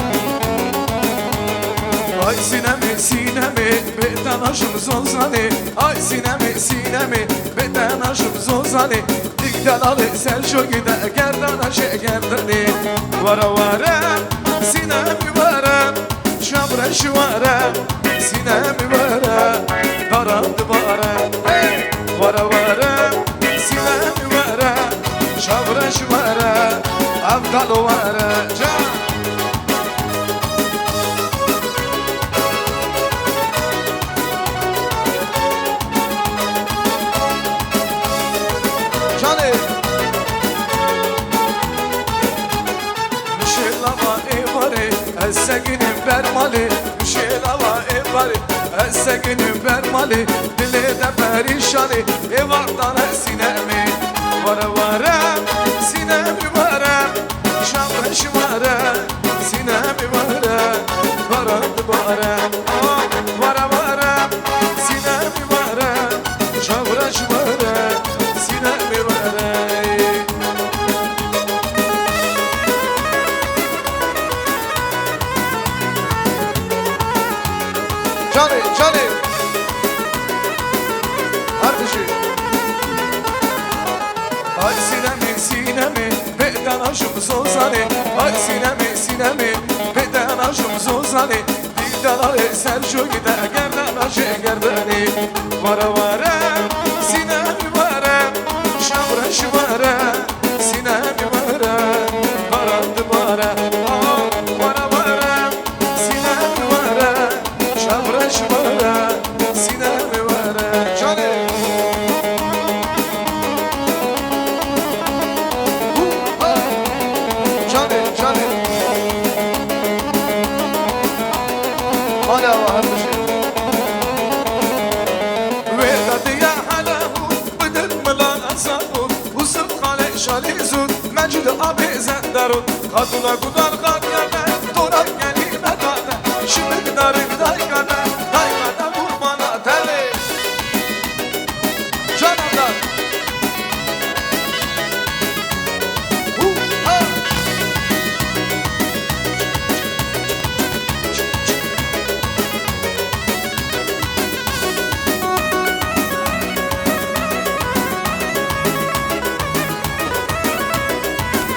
N: Ay sinemi sinemi beden aşım zozani Ay sinemi sinemi beden aşım zozani Dikten alı sen şu gide gerdan aşı gerdani Vara vara sinemi vara Şabraşı vara sinemi vara Darandı vara hey Vara vara sinemi vara Şabraşı vara Avdalı vara Can
P: Şahane.
N: Müşelava evare Esseginim bermali Müşelava evare Esseginim bermali Dile de perişani Evardan sinemi Vara vara Sinemi vara Şabraşı vara Sinemi vara Varandı vara Vara vara Sinemi vara Şabraşı vara Sinemi vara
P: Canım, canım. Kardeşim.
N: Ay sinemi sinemi beden aşım zozani Ay sinemi sinemi beden aşım zozani Dilden alı sen şu gide gerdan aşı gerdani Vara vara sinemi vara Şabraşı vara sinemi vara Varandı vara Vara vara sinemi vara Şabraşı vara sinemi vara
P: Canım. Canım, canım. Hala var kardeşim.
N: وردت يا حلاوة بدت ملان أصابون وصف خالي شالي زود مجد أبي زندرون خطونا قدر قاقيا تورا يعني مدانا شمك دارك دايقانا دايقانا برمانا تالي
P: Canımlar.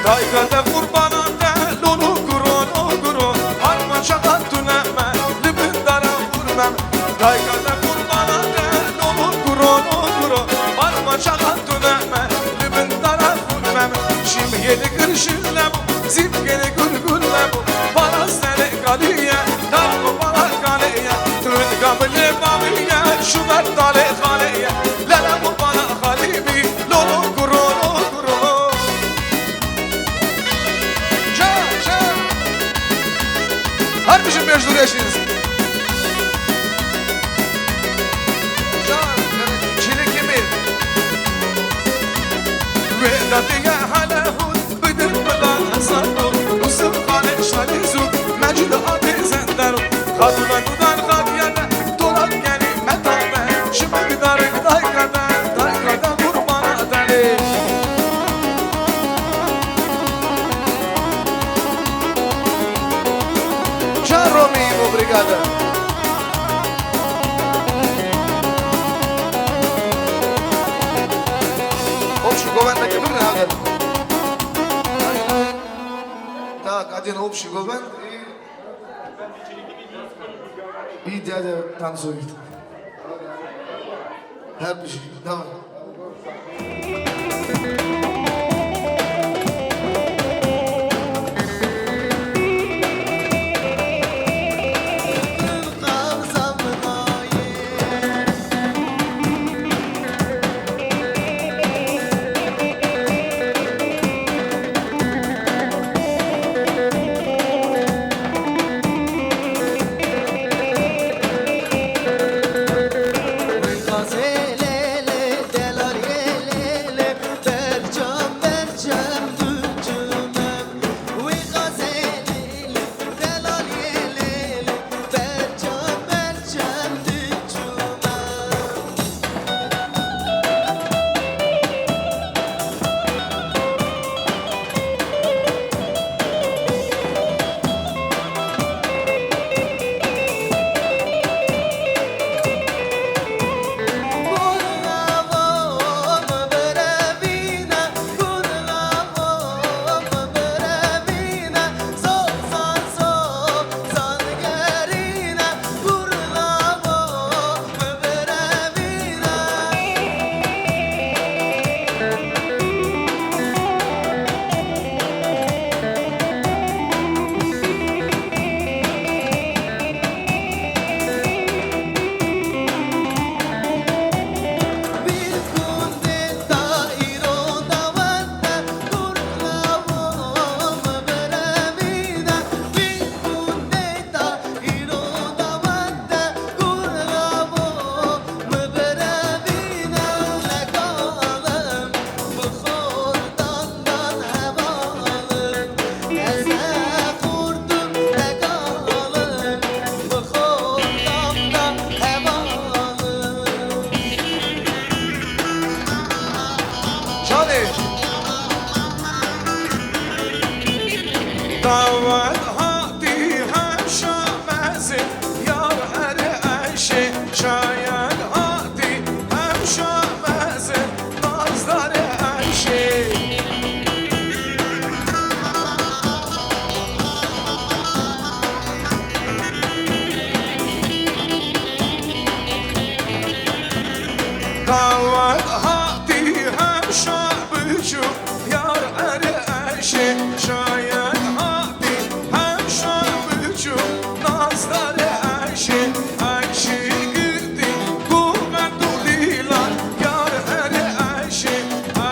N: Daykada kurbananda lulu kuro Arma şakan tuneme libin dara vurmem Daykada kurbananda lulu kuro Arma şakan tuneme libin dara vurmem Şimdi yedi kırışırla bu zipkeli gülgülle bu Bana sene kaliye darbu bana kaliye Tün gamile mamiye şuber dale kaliye Lele bu bana halibi lulu kuro
Q: Bizim mecburiyetiniz. Çelik yemin. Ve datiye halahu bidin bıdan sardu. Usuf kale şalizu mecid adı zendaru. Kadına kudan kadiyene dolak geni metabe. Şimdi gidarı daykada kurbana deli. Ciao Romeo, obrigado. Общий government yapın ne haber? Так, один общий government и дядя танцует. Her bir şey. Давай.
N: Davet hadi hem şamezi yar eri eşi şayet hadi hem şamezi nazları eşi. Davet hadi hem şabıcı yar eri eşi şayet hadi hem şabıcı nazları eşi eşi gitti kuvvet dudilar yar eri eşi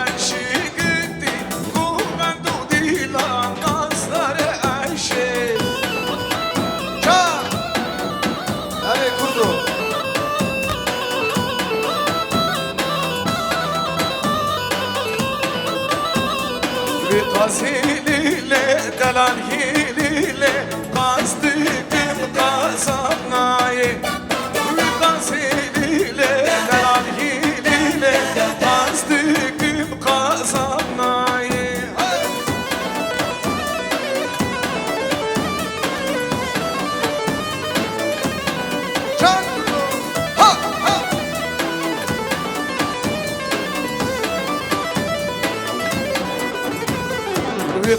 N: eşi gitti kuvvet dudilar nazları eşi.
Q: Ciao. Hadi kurdu.
N: Gaziliyle, delal hiliyle, kazdıkım kazanayı. Gaziliyle, delal hiliyle, kazdıkım kazanayı.
Q: Can. Ha ha.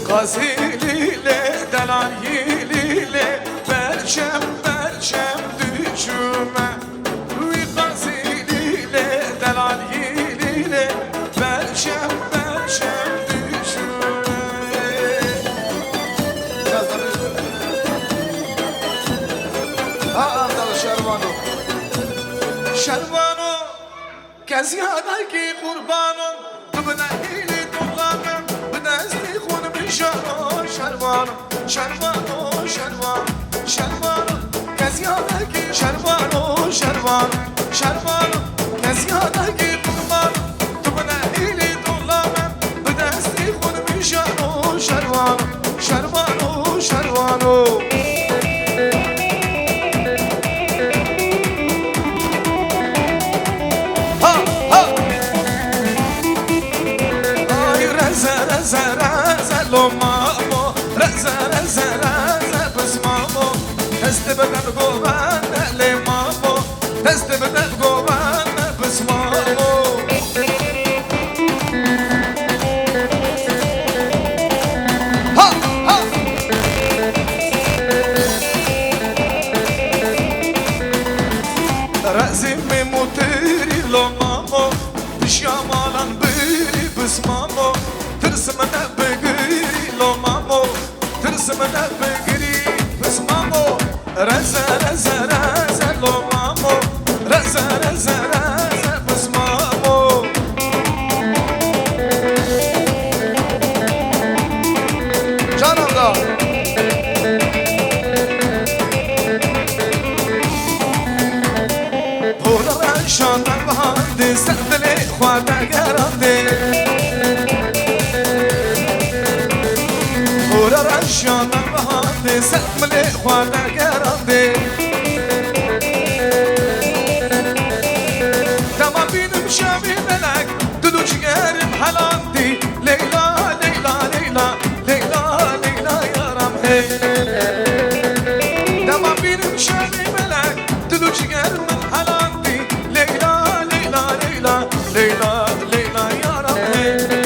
N: Gaziliyle, delal hiliyle, perçem perçem düşüme. Gaziliyle, delal hiliyle, perçem perçem düşüme.
Q: Ha Andalı Şervano.
N: Şervano, kez yadaki kurbanım, tıbına hili toplamım, bıdezli konu bir şano. Şervano, şervano, şervano, şervano. شروان شروان نزیاده گیر من تو بنهیلی دولامم به دستی خود میشانو شروان شروانو شروانو لو مامو رزا رزا رزا بس مامو دست بدن گوان لی مامو دست بدن گوان بس مامو ها ها رزی میموتری لو مامو بشیامالان بری بس مامو ترسم نبگیری لو مامو ترسم نبگیری بس مامو رزا رزا رزا لو مامو رزا رزا رزا بس مامو جانم دا پولا رشانم بهانده سردلی خواهده گرانده رشانم بهانده سمل خواهده گرانده تمام بینم شامی ملک دلو جگرم حلاندی لیلا لیلا لیلا لیلا لیلا یارم هی تمام بینم شامی ملک دلو جگرم حلاندی لیلا لیلا لیلا لیلا لیلا یارم هی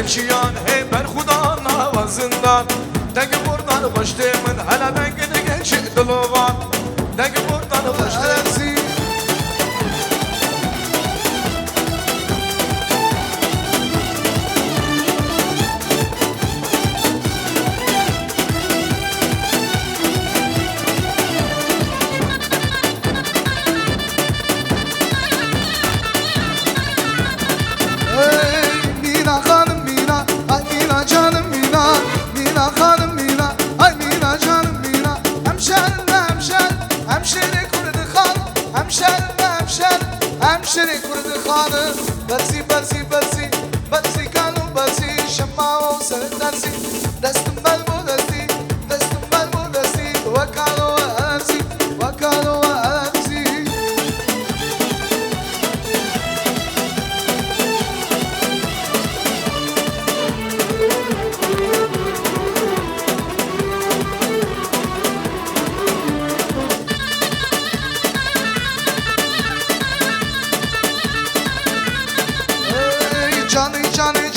N: سرچیان هی بر خدا نوازندان دگه بردن خوشته من حالا دگه دگه چه دلوان دگه بردن خوشته همشری کرد خانه برسی برسی برسی برسی کانو برسی شما و سر درسی دستم بلبو دستی دستم بلبو دستی وکالو و عربسی وکالو و عربسی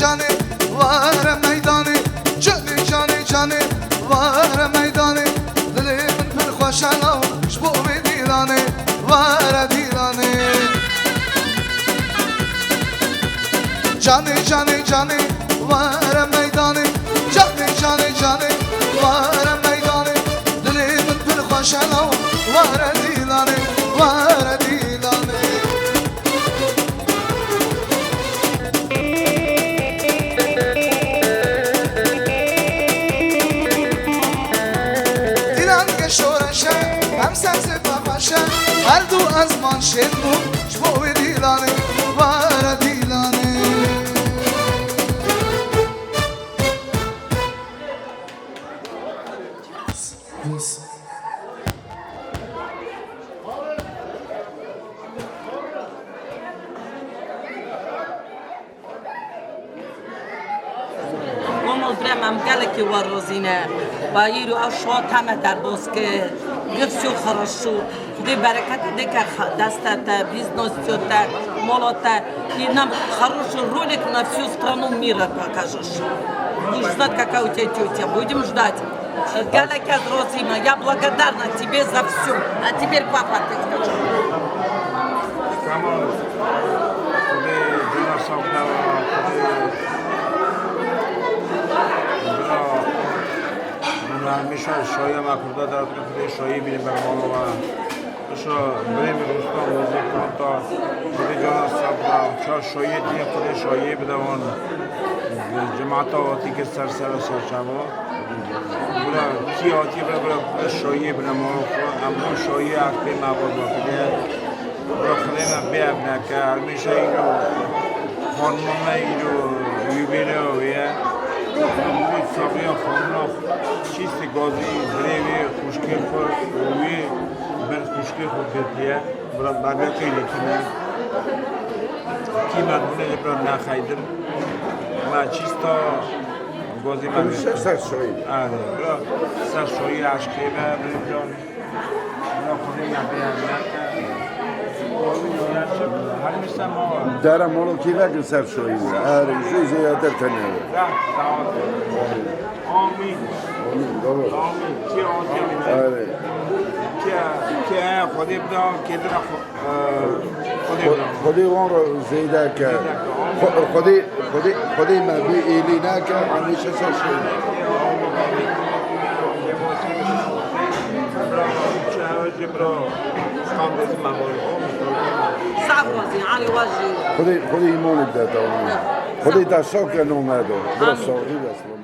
N: جانی وار میدانی جانی وار میدانی دلی من پر خوشحالم شبو دیرانی وار دیرانی جانی وار میدانی جانی وار میدانی دلی من پر خوشحالم وار دیرانی وار دیرانی هم سرز باباشه هر دو از من شد بود شبو دیلانه وار دیلانه
C: Mam galeki warozine, bayiru ashwa tama dar boske, gifshu kharashu, khudi barakat deka dastata, бизнесёта, молота, и нам хороший ролик на всю страну мира покажешь. Будешь знать, какая у тебя тетя. Будем ждать. Галя Розина, я благодарна тебе за все. А теперь папа, ты скажи.
S: شایه مکرودا در خود شایه بینه برمانوه شو بریم روستا موزه کنتا خود جانا سبرا چا شایه دیگه خود شایه بدوان جماعتا آتی که سر شما برا کی آتی برا شایه بنمانو اما شایه اکتی مباد بکنه برا خودی من بیاب نکه همیشه اینو خانمامه اینو یوبیره ویه بوید ساقی خانم چیست گازی بریوی خوشکی خور وی بر خوشکی خور کرتیه برا بابا خیلی کنه کی مدونه برا نخیدر ما چیستا گازی من
U: سر شوی
S: آره برا سر شوی عشقی بریم جان برا خودی من بیاب نکه هر میشتم ما
U: دارم مالو کی وقت سر شوی آره جوزی یادر تنه
S: آمین
U: آمین بابا
S: آمین کی آمین
U: آره
S: که خودی بدا که در خودی بدا
U: خودی اون رو زیده که خودی ما بی ایلی نکه همیشه سر شوی خودی ایمانت ده تا خودی تا شاک نومده درست ساقی بسلام